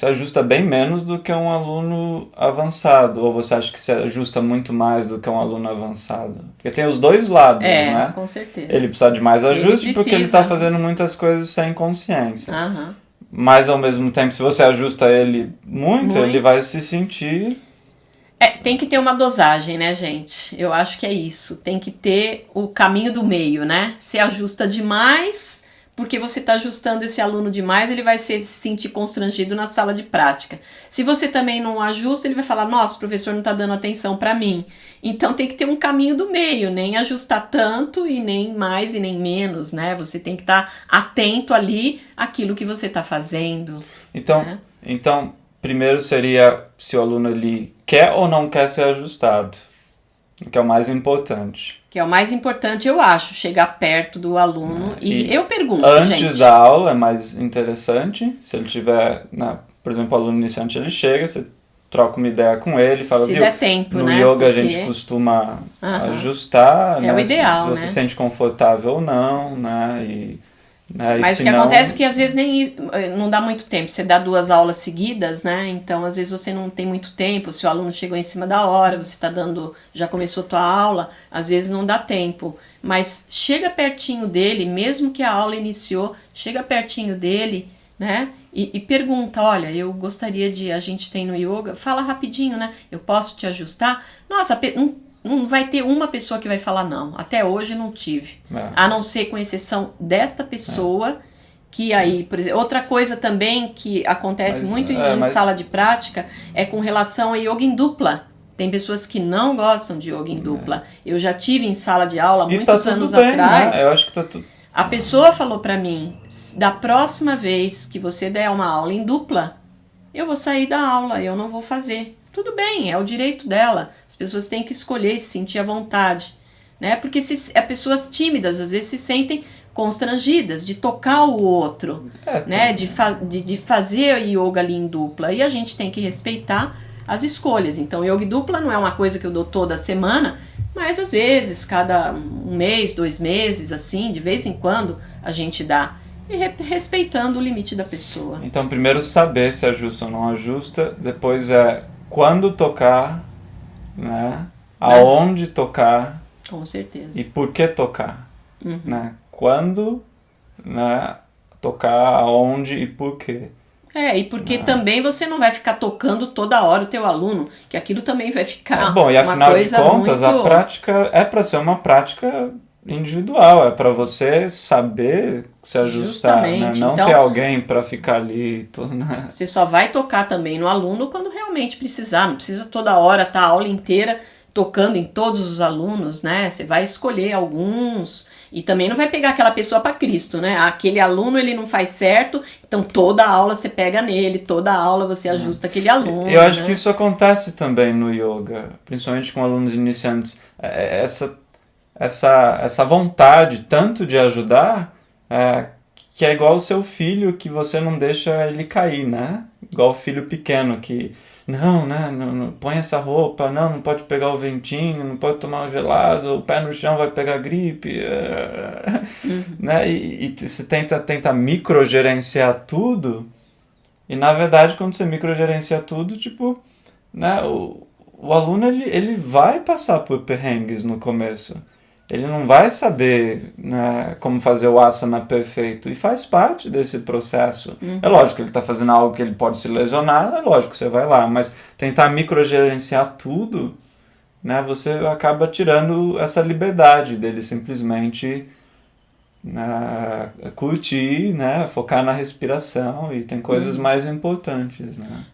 [SPEAKER 1] ajusta bem menos do que um aluno avançado, ou você acha que você ajusta muito mais do que um aluno avançado? Porque tem os dois lados, né?
[SPEAKER 2] Com certeza.
[SPEAKER 1] Ele precisa de mais ajuste porque ele está
[SPEAKER 2] precisa.
[SPEAKER 1] Fazendo muitas coisas sem consciência.
[SPEAKER 2] Aham.
[SPEAKER 1] Mas, ao mesmo tempo, se você ajusta ele muito, ele vai se sentir...
[SPEAKER 2] Tem que ter uma dosagem, né, gente? Eu acho que é isso. Tem que ter o caminho do meio, né? Se ajusta demais, porque você está ajustando esse aluno demais, ele vai se sentir constrangido na sala de prática. Se você também não ajusta, ele vai falar, nossa, o professor não está dando atenção para mim. Então tem que ter um caminho do meio, nem ajustar tanto e nem mais e nem menos, né? Você tem que estar atento ali àquilo que você está fazendo.
[SPEAKER 1] Então, primeiro seria se o aluno ele quer ou não quer ser ajustado, que é o mais importante.
[SPEAKER 2] Que é o mais importante, eu acho, chegar perto do aluno e eu pergunto,
[SPEAKER 1] antes
[SPEAKER 2] gente.
[SPEAKER 1] Da aula é mais interessante, se ele tiver, por exemplo, o aluno iniciante, ele chega, você troca uma ideia com ele, fala,
[SPEAKER 2] se der tempo,
[SPEAKER 1] no
[SPEAKER 2] né?
[SPEAKER 1] yoga a gente costuma ajustar,
[SPEAKER 2] é o ideal,
[SPEAKER 1] se você
[SPEAKER 2] né?
[SPEAKER 1] se sente confortável ou não, né?
[SPEAKER 2] Mas o que acontece é que às vezes não dá muito tempo, você dá 2 aulas seguidas, né? Então às vezes você não tem muito tempo, se o aluno chegou em cima da hora, você está já começou a tua aula, às vezes não dá tempo. Mas chega pertinho dele, mesmo que a aula iniciou, chega pertinho dele, né? E pergunta, olha, eu gostaria a gente tem no yoga, fala rapidinho, né? Eu posso te ajustar? Nossa, não vai ter uma pessoa que vai falar não. Até hoje não tive. A não ser com exceção desta pessoa, que aí, por exemplo, outra coisa também que acontece muito em sala de prática é com relação a yoga em dupla. Tem pessoas que não gostam de yoga em dupla. Eu já tive em sala de aula muitos anos atrás.
[SPEAKER 1] Né? Eu acho que tá tudo...
[SPEAKER 2] A pessoa falou pra mim, da próxima vez que você der uma aula em dupla, eu vou sair da aula, eu não vou fazer. Tudo bem, é o direito dela. As pessoas têm que escolher, se sentir à vontade, né? Porque pessoas tímidas às vezes se sentem constrangidas de tocar o outro, né? De fazer yoga ali em dupla. E a gente tem que respeitar as escolhas. Então, yoga em dupla não é uma coisa que eu dou toda semana, mas às vezes, cada 1 mês, 2 meses, assim, de vez em quando a gente dá. E respeitando o limite da pessoa.
[SPEAKER 1] Então, primeiro saber se ajusta ou não ajusta, depois quando tocar, né? Aonde tocar.
[SPEAKER 2] Com certeza.
[SPEAKER 1] E por que tocar, né? Quando, né? Tocar, aonde e por quê.
[SPEAKER 2] E porque também você não vai ficar tocando toda hora o teu aluno, que aquilo também vai ficar
[SPEAKER 1] bom, e afinal
[SPEAKER 2] uma coisa
[SPEAKER 1] de contas,
[SPEAKER 2] muito...
[SPEAKER 1] a prática é para ser uma prática individual, é para você saber se ajustar, né? Não
[SPEAKER 2] então,
[SPEAKER 1] ter alguém para ficar ali tudo, né?
[SPEAKER 2] Você só vai tocar também no aluno quando realmente precisar, não precisa toda hora estar a aula inteira tocando em todos os alunos, né? Você vai escolher alguns e também não vai pegar aquela pessoa para Cristo, né? Aquele aluno ele não faz certo, então toda aula você pega nele, toda aula você ajusta aquele aluno.
[SPEAKER 1] Eu acho que isso acontece também no yoga, principalmente com alunos iniciantes. Essa vontade tanto de ajudar que é igual o seu filho, que você não deixa ele cair, né? Igual o filho pequeno que, não, né? Não põe essa roupa, não pode pegar o ventinho, não pode tomar um gelado, o pé no chão vai pegar gripe, né? E você tenta microgerenciar tudo, e na verdade quando você microgerencia tudo, tipo, né? O aluno ele vai passar por perrengues no começo. Ele não vai saber, né, como fazer o asana perfeito. E faz parte desse processo. É lógico que ele está fazendo algo que ele pode se lesionar, é lógico que você vai lá. Mas tentar microgerenciar tudo, né, você acaba tirando essa liberdade dele simplesmente, né, curtir, né, focar na respiração. E tem coisas mais importantes, né?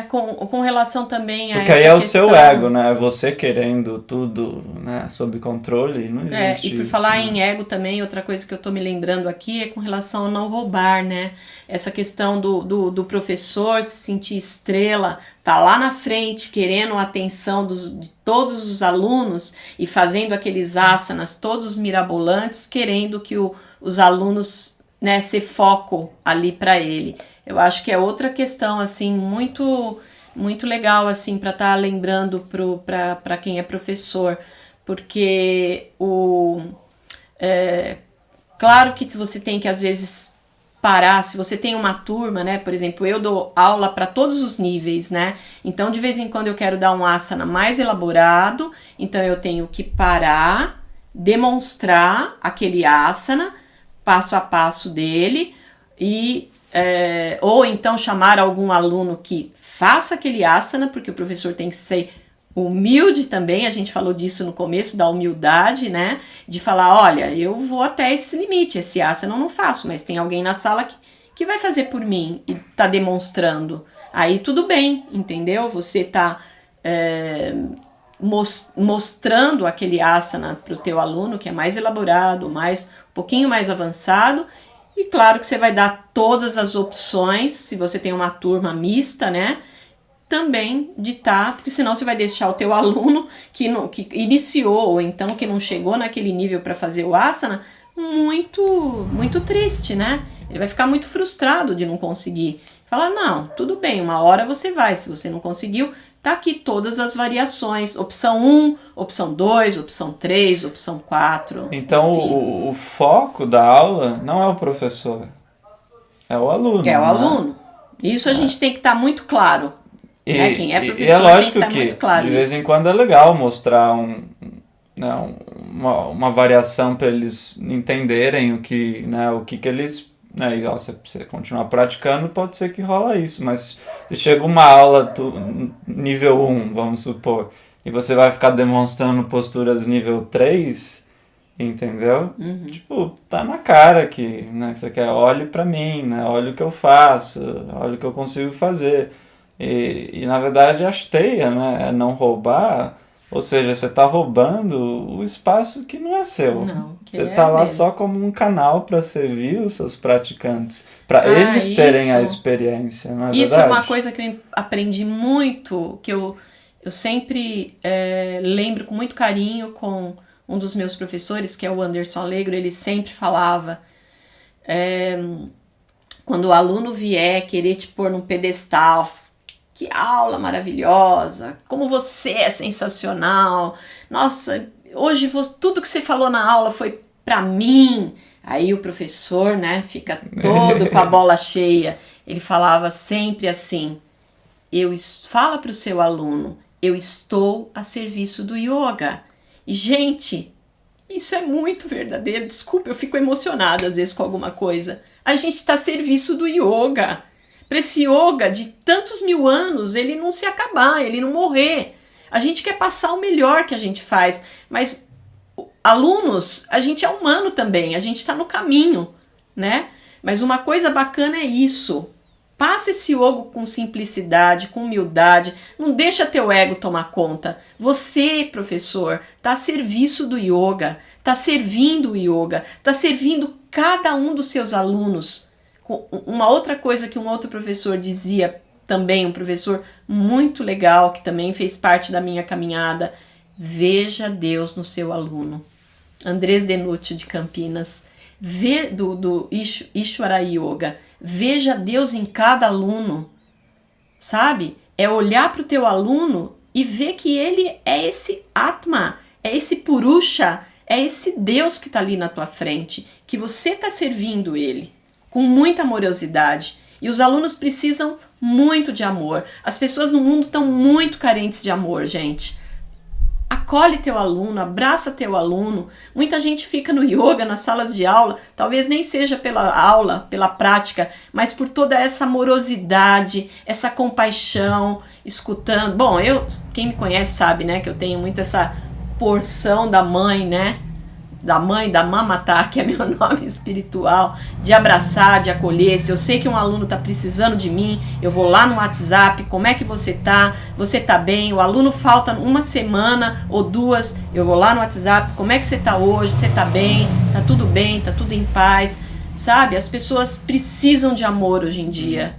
[SPEAKER 2] Com relação também a
[SPEAKER 1] Porque
[SPEAKER 2] essa
[SPEAKER 1] aí é o
[SPEAKER 2] questão...
[SPEAKER 1] seu ego, né? Você querendo tudo, né, sob controle, não existe
[SPEAKER 2] E por
[SPEAKER 1] isso,
[SPEAKER 2] falar
[SPEAKER 1] né?
[SPEAKER 2] em ego também, outra coisa que eu tô me lembrando aqui é com relação a não roubar, né? Essa questão do professor se sentir estrela, tá lá na frente querendo a atenção de todos os alunos e fazendo aqueles asanas todos mirabolantes, querendo que os alunos, né, se foco ali para ele. Eu acho que é outra questão, assim, muito legal, assim, para estar lembrando para quem é professor, porque claro que você tem que, às vezes, parar, se você tem uma turma, né, por exemplo, eu dou aula para todos os níveis, né, então de vez em quando eu quero dar um asana mais elaborado, então eu tenho que parar, demonstrar aquele asana, passo a passo dele, ou então chamar algum aluno que faça aquele asana, porque o professor tem que ser humilde também, a gente falou disso no começo, da humildade, né, de falar, olha, eu vou até esse limite, esse asana eu não faço, mas tem alguém na sala que vai fazer por mim e tá demonstrando, aí tudo bem, entendeu? Você tá mostrando aquele asana para o teu aluno, que é mais elaborado, um pouquinho mais avançado. E claro que você vai dar todas as opções, se você tem uma turma mista, né? Também porque senão você vai deixar o teu aluno que iniciou, ou então que não chegou naquele nível para fazer o asana, muito triste, né? Ele vai ficar muito frustrado de não conseguir. Falar, não, tudo bem, uma hora você vai, se você não conseguiu, tá aqui todas as variações, opção 1, opção 2, opção 3, opção 4.
[SPEAKER 1] Então o foco da aula não é o professor, é o aluno,
[SPEAKER 2] Que é o
[SPEAKER 1] né?
[SPEAKER 2] aluno. Isso a gente tem que estar muito claro. Né? Quem é professor
[SPEAKER 1] E é lógico
[SPEAKER 2] tem que estar muito claro
[SPEAKER 1] de vez
[SPEAKER 2] isso.
[SPEAKER 1] em quando é legal mostrar uma variação para eles entenderem o que eles, né, e se você continuar praticando, pode ser que rola isso, mas se chega uma aula nível 1, vamos supor, e você vai ficar demonstrando posturas nível 3, entendeu? Tipo, tá na cara que, né, você quer, olhe pra mim, né, olhe o que eu faço, olhe o que eu consigo fazer. E na verdade a esteia, né, é não roubar, ou seja, você está roubando o espaço que não é seu.
[SPEAKER 2] Não, que
[SPEAKER 1] Você
[SPEAKER 2] é
[SPEAKER 1] está lá
[SPEAKER 2] dele.
[SPEAKER 1] só como um canal para servir os seus praticantes, para eles terem a experiência, não é
[SPEAKER 2] Isso
[SPEAKER 1] verdade?
[SPEAKER 2] é uma coisa que eu aprendi muito, que eu sempre lembro com muito carinho com um dos meus professores, que é o Anderson Allegro. Ele sempre falava, quando o aluno vier querer te pôr num pedestal, que aula maravilhosa, como você é sensacional, nossa, hoje tudo que você falou na aula foi pra mim. Aí o professor, né, fica todo com a bola cheia. Ele falava sempre assim, fala para o seu aluno, eu estou a serviço do yoga. E, gente, isso é muito verdadeiro, desculpa, eu fico emocionada às vezes com alguma coisa. A gente está a serviço do yoga. Para esse yoga de tantos mil anos, ele não se acabar, ele não morrer. A gente quer passar o melhor que a gente faz, mas alunos, a gente é humano também, a gente está no caminho, né? Mas uma coisa bacana é isso. Passa esse yoga com simplicidade, com humildade, não deixa teu ego tomar conta. Você, professor, está a serviço do yoga, está servindo o yoga, está servindo cada um dos seus alunos. Uma outra coisa que um outro professor dizia também, um professor muito legal, que também fez parte da minha caminhada, veja Deus no seu aluno. Andrés Denútil, de Campinas. do Ishvara Yoga. Veja Deus em cada aluno, sabe? É olhar para o teu aluno e ver que ele é esse Atma, é esse Purusha, é esse Deus que está ali na tua frente, que você está servindo ele com muita amorosidade. E os alunos precisam muito de amor. As pessoas no mundo estão muito carentes de amor, gente. Acolhe teu aluno, abraça teu aluno. Muita gente fica no yoga, nas salas de aula, talvez nem seja pela aula, pela prática, mas por toda essa amorosidade, essa compaixão, escutando. Bom, quem me conhece sabe, né, que eu tenho muito essa porção da mãe, né? Da Mamatar, que é meu nome espiritual, de abraçar, de acolher. Se eu sei que um aluno está precisando de mim, eu vou lá no WhatsApp, como é que você tá? Você tá bem? O aluno falta uma semana ou duas, eu vou lá no WhatsApp, como é que você tá hoje? Você tá bem? Tá tudo em paz? Sabe? As pessoas precisam de amor hoje em dia,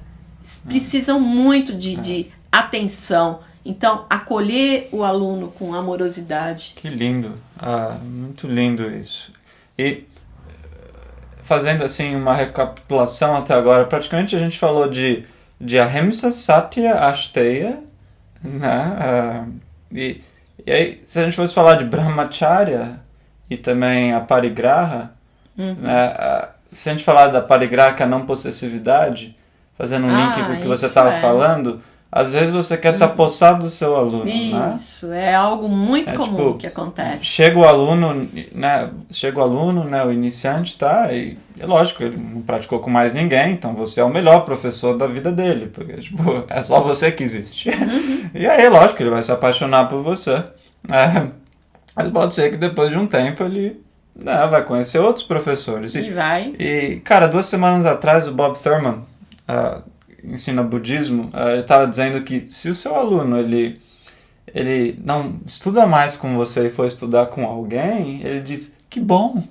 [SPEAKER 2] precisam muito de atenção. Então, acolher o aluno com amorosidade.
[SPEAKER 1] Que lindo, muito lindo isso. E fazendo assim uma recapitulação até agora, praticamente a gente falou de Ahimsa, Satya, Asteya, né? E aí, se a gente fosse falar de Brahmacharya e também a Parigraha, né? Se a gente falar da Parigraha, que é a não possessividade, fazendo um link com o que você estava falando, às vezes você quer se apossar do seu aluno, né?
[SPEAKER 2] Isso, é algo muito comum que acontece.
[SPEAKER 1] Chega o aluno, né, o iniciante, tá? E é lógico, ele não praticou com mais ninguém, então você é o melhor professor da vida dele, porque, tipo, é só você que existe. E aí, lógico, ele vai se apaixonar por você. Mas pode ser que depois de um tempo ele vai conhecer outros professores. E, cara, 2 semanas atrás o Bob Thurman ensina budismo, ele estava dizendo que se o seu aluno ele não estuda mais com você e for estudar com alguém, ele diz, que bom,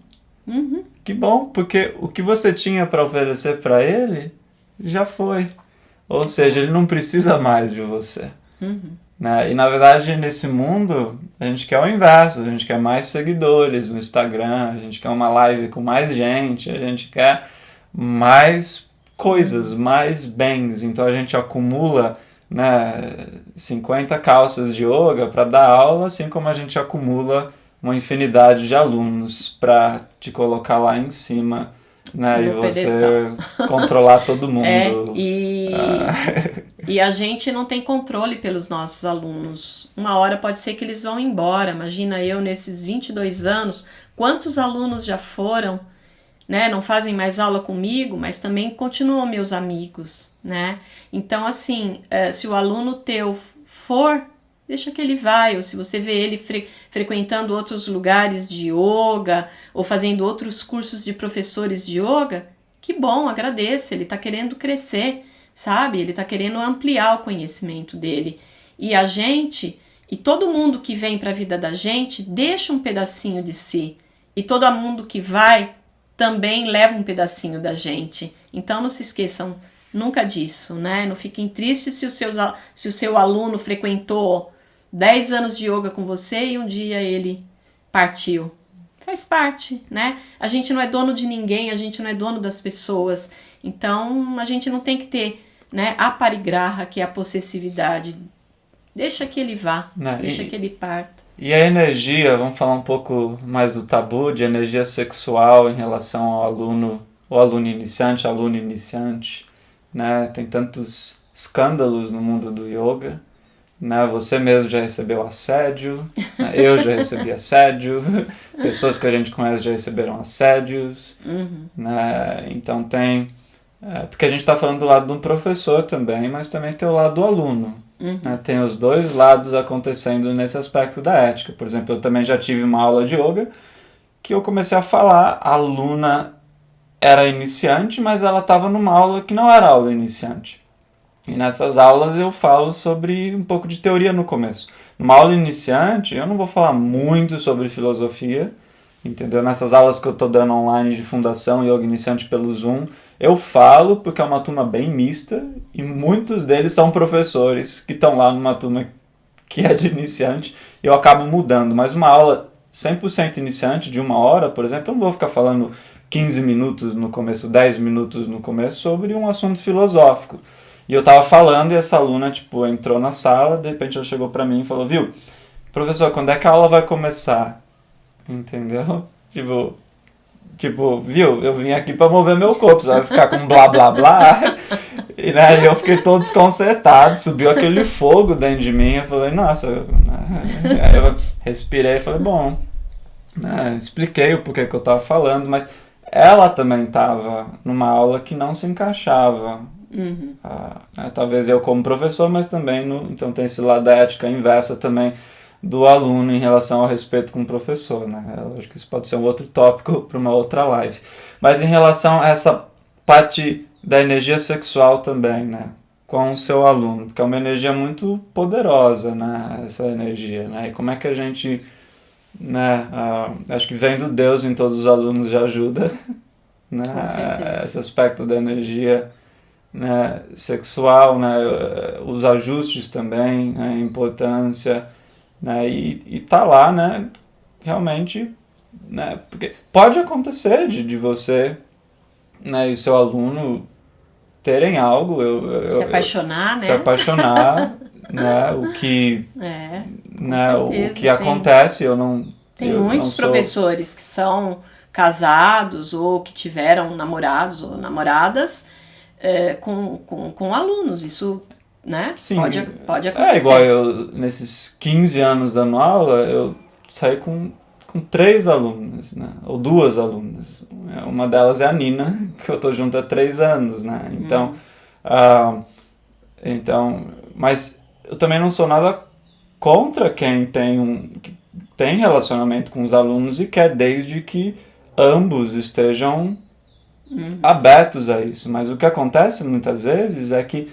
[SPEAKER 1] que bom, porque o que você tinha para oferecer para ele já foi, ou seja, ele não precisa mais de você. Né? E na verdade nesse mundo a gente quer o inverso, a gente quer mais seguidores no Instagram, a gente quer uma live com mais gente, a gente quer mais coisas, mais bens, então a gente acumula, né, 50 calças de yoga para dar aula, assim como a gente acumula uma infinidade de alunos para te colocar lá em cima, né, e você controlar todo mundo.
[SPEAKER 2] E a gente não tem controle pelos nossos alunos. Uma hora pode ser que eles vão embora. Imagina eu nesses 22 anos, quantos alunos já foram, né, não fazem mais aula comigo, mas também continuam meus amigos, né? Então, assim, se o aluno teu for, deixa que ele vai, ou se você vê ele frequentando outros lugares de yoga, ou fazendo outros cursos de professores de yoga, que bom, agradeça, ele está querendo crescer, sabe? Ele está querendo ampliar o conhecimento dele. E a gente, e todo mundo que vem para a vida da gente, deixa um pedacinho de si. E todo mundo que vai também leva um pedacinho da gente. Então não se esqueçam nunca disso, né? Não fiquem tristes se o seu aluno frequentou 10 anos de yoga com você e um dia ele partiu. Faz parte, né? A gente não é dono de ninguém, a gente não é dono das pessoas. Então a gente não tem que ter, né, a parigraha, que é a possessividade. Deixa que ele vá, deixa que ele parta.
[SPEAKER 1] E a energia, vamos falar um pouco mais do tabu de energia sexual em relação ao aluno iniciante, né? Tem tantos escândalos no mundo do yoga, né? Você mesmo já recebeu assédio, né? Eu já recebi assédio, pessoas que a gente conhece já receberam assédios, né? Então tem... porque a gente está falando do lado de um professor também, mas também tem o lado do aluno. Né? Tem os dois lados acontecendo nesse aspecto da ética. Por exemplo, eu também já tive uma aula de yoga que eu comecei a falar, a aluna era iniciante, mas ela estava numa aula que não era aula iniciante. E nessas aulas eu falo sobre um pouco de teoria no começo. Numa aula iniciante, eu não vou falar muito sobre filosofia, entendeu? Nessas aulas que eu estou dando online de fundação e yoga iniciante pelo Zoom, eu falo porque é uma turma bem mista e muitos deles são professores que estão lá numa turma que é de iniciante e eu acabo mudando. Mas uma aula 100% iniciante de 1 hora, por exemplo, eu não vou ficar falando 15 minutos no começo, 10 minutos no começo, sobre um assunto filosófico. E eu tava falando e essa aluna, tipo, entrou na sala, de repente ela chegou pra mim e falou, viu, professor, quando é que a aula vai começar? Entendeu? Tipo, viu, eu vim aqui pra mover meu corpo, você vai ficar com blá blá blá. E né, eu fiquei todo desconcertado, subiu aquele fogo dentro de mim, eu falei, nossa, aí eu respirei e falei, bom, né, expliquei o porquê que eu tava falando, mas ela também tava numa aula que não se encaixava. Talvez eu como professor, mas também então tem esse lado da ética inversa também do aluno em relação ao respeito com o professor, né? Eu acho que isso pode ser um outro tópico para uma outra live. Mas em relação a essa parte da energia sexual também, né? Com o seu aluno, porque é uma energia muito poderosa, né? Essa energia, né? E como é que a gente, né? Acho que vendo Deus em todos os alunos já ajuda, né?
[SPEAKER 2] Com certeza.
[SPEAKER 1] Esse aspecto da energia, né, sexual, né, os ajustes também, né, a importância, né, e tá lá, né, realmente, né, porque pode acontecer de você, né, e seu aluno terem algo,
[SPEAKER 2] Se apaixonar, né?
[SPEAKER 1] se apaixonar, né, o que,
[SPEAKER 2] Com
[SPEAKER 1] né, o
[SPEAKER 2] certeza.
[SPEAKER 1] que acontece,
[SPEAKER 2] Tem
[SPEAKER 1] eu
[SPEAKER 2] muitos
[SPEAKER 1] não sou...
[SPEAKER 2] professores que são casados ou que tiveram namorados ou namoradas com alunos. Isso, né?
[SPEAKER 1] Sim,
[SPEAKER 2] pode acontecer.
[SPEAKER 1] Igual eu, nesses 15 anos dando aula, eu saí com 3 alunas, né? Ou 2 alunas. Uma delas é a Nina, que eu tô junto há 3 anos, né? Então, mas eu também não sou nada contra quem que tem relacionamento com os alunos e quer desde que ambos estejam abertos a isso. Mas o que acontece muitas vezes é que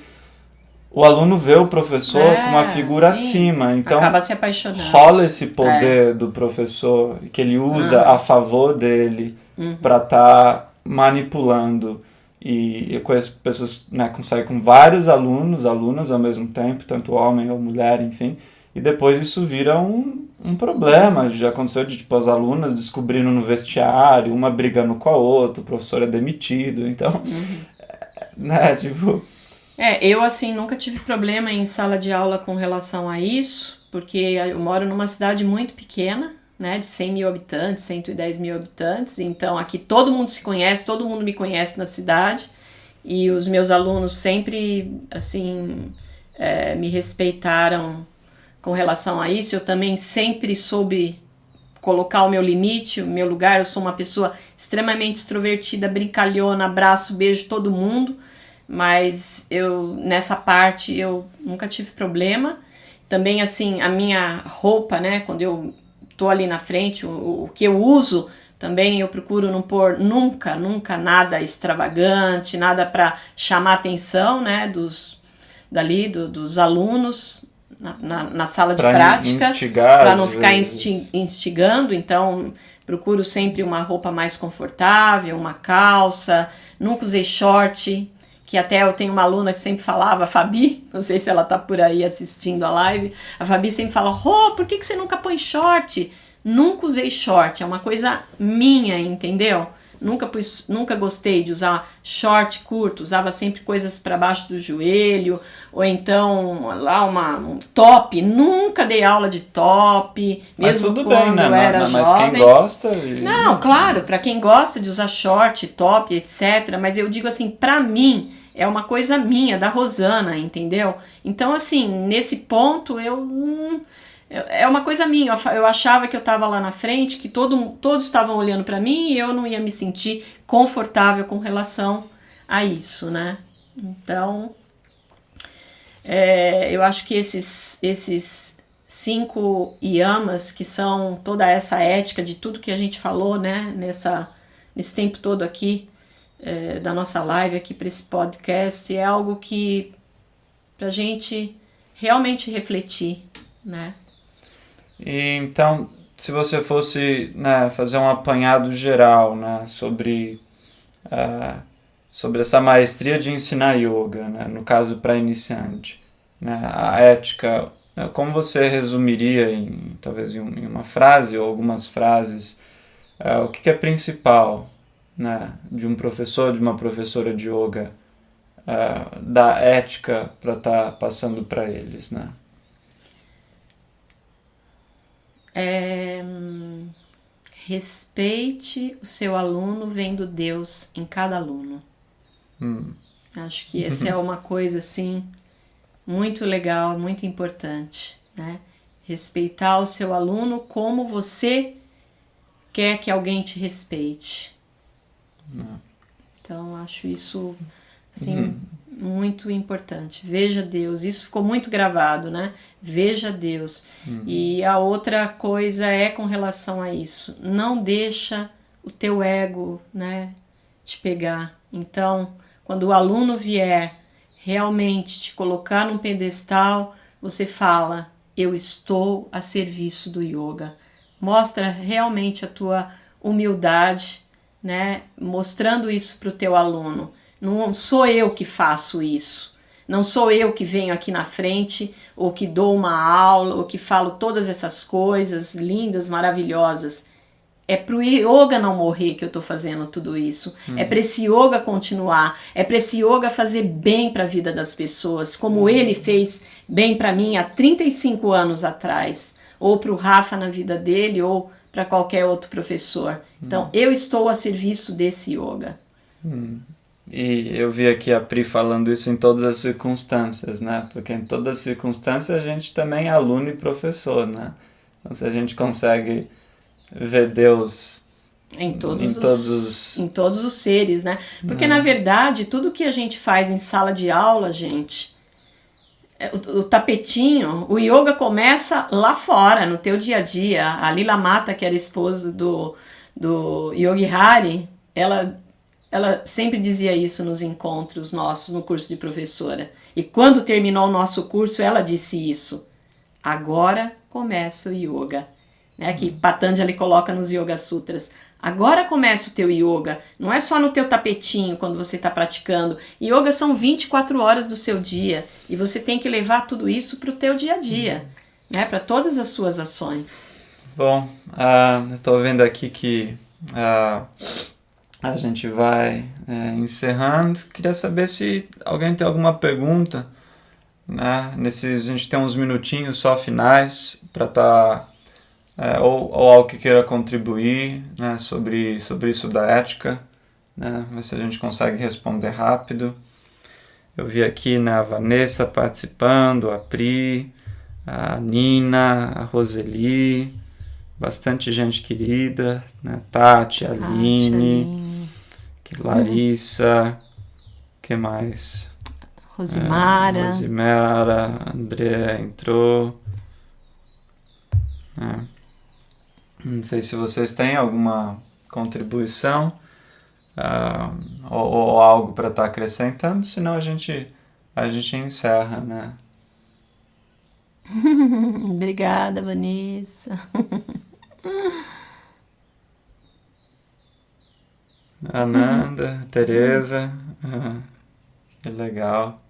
[SPEAKER 1] o aluno vê o professor com uma figura acima, então
[SPEAKER 2] acaba se apaixonando.
[SPEAKER 1] Rola esse poder do professor que ele usa a favor dele para estar manipulando. E eu conheço pessoas, né, que saem com vários alunas ao mesmo tempo, tanto homem ou mulher, enfim, e depois isso vira um problema. Já aconteceu de tipo, as alunas descobrindo no vestiário, uma brigando com a outra, o professor é demitido, então, né, tipo...
[SPEAKER 2] Eu, assim, nunca tive problema em sala de aula com relação a isso, porque eu moro numa cidade muito pequena, né, de 100 mil habitantes, 110 mil habitantes, então aqui todo mundo se conhece, todo mundo me conhece na cidade, e os meus alunos sempre, assim, me respeitaram com relação a isso. Eu também sempre soube colocar o meu limite, o meu lugar. Eu sou uma pessoa extremamente extrovertida, brincalhona, abraço, beijo todo mundo, mas nessa parte eu nunca tive problema. Também, assim, a minha roupa, né, quando eu tô ali na frente, o que eu uso, também eu procuro não pôr nunca nada extravagante, nada para chamar atenção, né, dos alunos na sala de prática, para não ficar instigando. Então procuro sempre uma roupa mais confortável, uma calça, nunca usei short, que até eu tenho uma aluna que sempre falava, a Fabi, não sei se ela tá por aí assistindo a live, a Fabi sempre fala, por que você nunca põe short? Nunca usei short, é uma coisa minha, entendeu? Nunca gostei de usar short curto, usava sempre coisas para baixo do joelho, ou então lá um top. Nunca dei aula de top, mesmo
[SPEAKER 1] tudo
[SPEAKER 2] quando
[SPEAKER 1] bem, né?
[SPEAKER 2] eu era
[SPEAKER 1] mas
[SPEAKER 2] jovem.
[SPEAKER 1] quem gosta...
[SPEAKER 2] Não, claro, para quem gosta de usar short, top, etc. Mas eu digo assim, para mim é uma coisa minha, da Rosana, entendeu? Então, assim, nesse ponto é uma coisa minha. Eu achava que eu estava lá na frente, que todos estavam olhando para mim e eu não ia me sentir confortável com relação a isso, né? Então, eu acho que esses 5 yamas, que são toda essa ética de tudo que a gente falou, né? Nesse tempo todo aqui, da nossa live aqui para esse podcast, é algo que pra gente realmente refletir, né?
[SPEAKER 1] E, então, se você fosse, né, fazer um apanhado geral, né, sobre essa maestria de ensinar yoga, né, no caso para iniciante, né, a ética, né, como você resumiria talvez em uma frase ou algumas frases, o que é principal, né, de um professor, de uma professora de yoga, da ética para estar passando para eles, né?
[SPEAKER 2] Respeite o seu aluno vendo Deus em cada aluno. Acho que essa é uma coisa assim muito legal, muito importante, né? Respeitar o seu aluno como você quer que alguém te respeite. Então, acho isso assim muito importante. Veja Deus, isso ficou muito gravado, né? Veja Deus. E a outra coisa é com relação a isso. Não deixa o teu ego, né, te pegar. Então, quando o aluno vier realmente te colocar num pedestal, você fala: eu estou a serviço do yoga. Mostra realmente a tua humildade, né? Mostrando isso para o teu aluno. Não sou eu que faço isso. Não sou eu que venho aqui na frente, ou que dou uma aula, ou que falo todas essas coisas lindas, maravilhosas. É pro yoga não morrer que eu tô fazendo tudo isso. É para esse yoga continuar. É para esse yoga fazer bem para a vida das pessoas, como ele fez bem para mim há 35 anos atrás, ou para o Rafa na vida dele, ou para qualquer outro professor. Então, eu estou a serviço desse yoga.
[SPEAKER 1] E eu vi aqui a Pri falando isso em todas as circunstâncias, né? Porque em todas as circunstâncias a gente também é aluno e professor, né? Então, se a gente consegue ver Deus
[SPEAKER 2] em todos os seres, né? Porque, na verdade, tudo que a gente faz em sala de aula, gente, o tapetinho, o yoga começa lá fora, no teu dia a dia. A Lila Mata, que era esposa do Yogi Hari, ela sempre dizia isso nos encontros nossos, no curso de professora. E quando terminou o nosso curso, ela disse isso. Agora começa o yoga. Né, que Patanjali coloca nos Yoga Sutras. Agora começa o teu yoga. Não é só no teu tapetinho quando você está praticando. Yoga são 24 horas do seu dia. E você tem que levar tudo isso para o teu dia a dia. Né, para todas as suas ações.
[SPEAKER 1] Bom, estou vendo aqui que a gente vai encerrando. Queria saber se alguém tem alguma pergunta. Né? A gente tem uns minutinhos só finais para estar... ou algo que queira contribuir, né, sobre isso da ética, né, ver se a gente consegue responder rápido. Eu vi aqui, né, a Vanessa participando, a Pri, a Nina, a Roseli, bastante gente querida, né, Tati, a Aline, Larissa, que mais?
[SPEAKER 2] Rosimara.
[SPEAKER 1] Rosimara, André entrou. Não sei se vocês têm alguma contribuição ou algo para estar acrescentando, senão a gente encerra, né?
[SPEAKER 2] Obrigada, Vanessa.
[SPEAKER 1] Ananda, Tereza, que legal.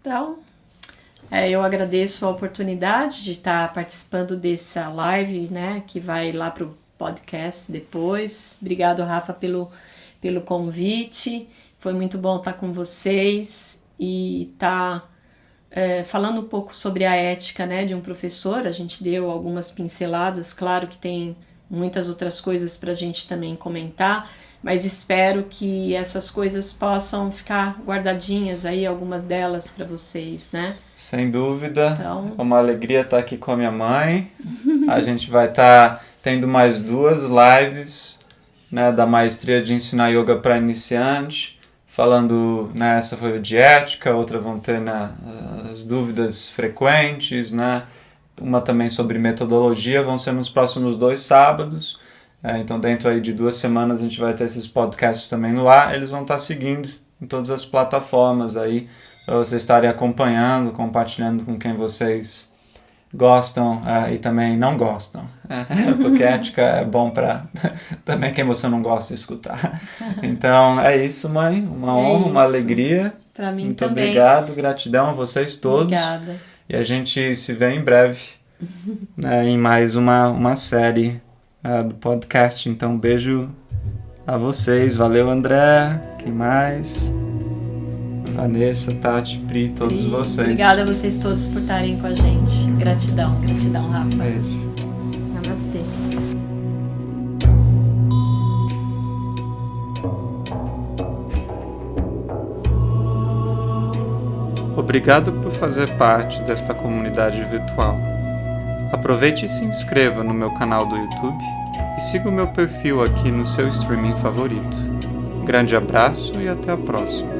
[SPEAKER 2] Então, eu agradeço a oportunidade de estar participando dessa live, né, que vai lá para o podcast depois. Obrigado, Rafa, pelo convite. Foi muito bom estar com vocês e estar falando um pouco sobre a ética, né, de um professor. A gente deu algumas pinceladas, claro que tem muitas outras coisas para a gente também comentar, mas espero que essas coisas possam ficar guardadinhas aí, algumas delas para vocês, né?
[SPEAKER 1] Sem dúvida,
[SPEAKER 2] então...
[SPEAKER 1] é uma alegria estar aqui com a minha mãe. A gente vai estar tendo mais 2 lives, né, da maestria de ensinar yoga para iniciante, falando, né, essa foi de ética, outra vão ter, né, as dúvidas frequentes, né, uma também sobre metodologia, vão ser nos próximos 2 sábados. Então dentro aí de 2 semanas a gente vai ter esses podcasts também no ar, eles vão estar seguindo em todas as plataformas aí, para vocês estarem acompanhando, compartilhando com quem vocês gostam e também não gostam, porque ética é bom para também quem você não gosta de escutar. Então é isso, mãe, uma honra, uma alegria.
[SPEAKER 2] Para mim
[SPEAKER 1] muito
[SPEAKER 2] também.
[SPEAKER 1] Obrigado, gratidão a vocês todos.
[SPEAKER 2] Obrigada.
[SPEAKER 1] E a gente se vê em breve, né, em mais uma série do podcast. Então, beijo A vocês, valeu André, quem mais? Vanessa, Tati, Pri, todos vocês.
[SPEAKER 2] Obrigada a vocês todos por estarem com a gente. Gratidão, Rafa.
[SPEAKER 1] Beijo.
[SPEAKER 2] Namastê.
[SPEAKER 1] Obrigado por fazer parte desta comunidade virtual. Aproveite e se inscreva no meu canal do YouTube e siga o meu perfil aqui no seu streaming favorito. Grande abraço e até a próxima.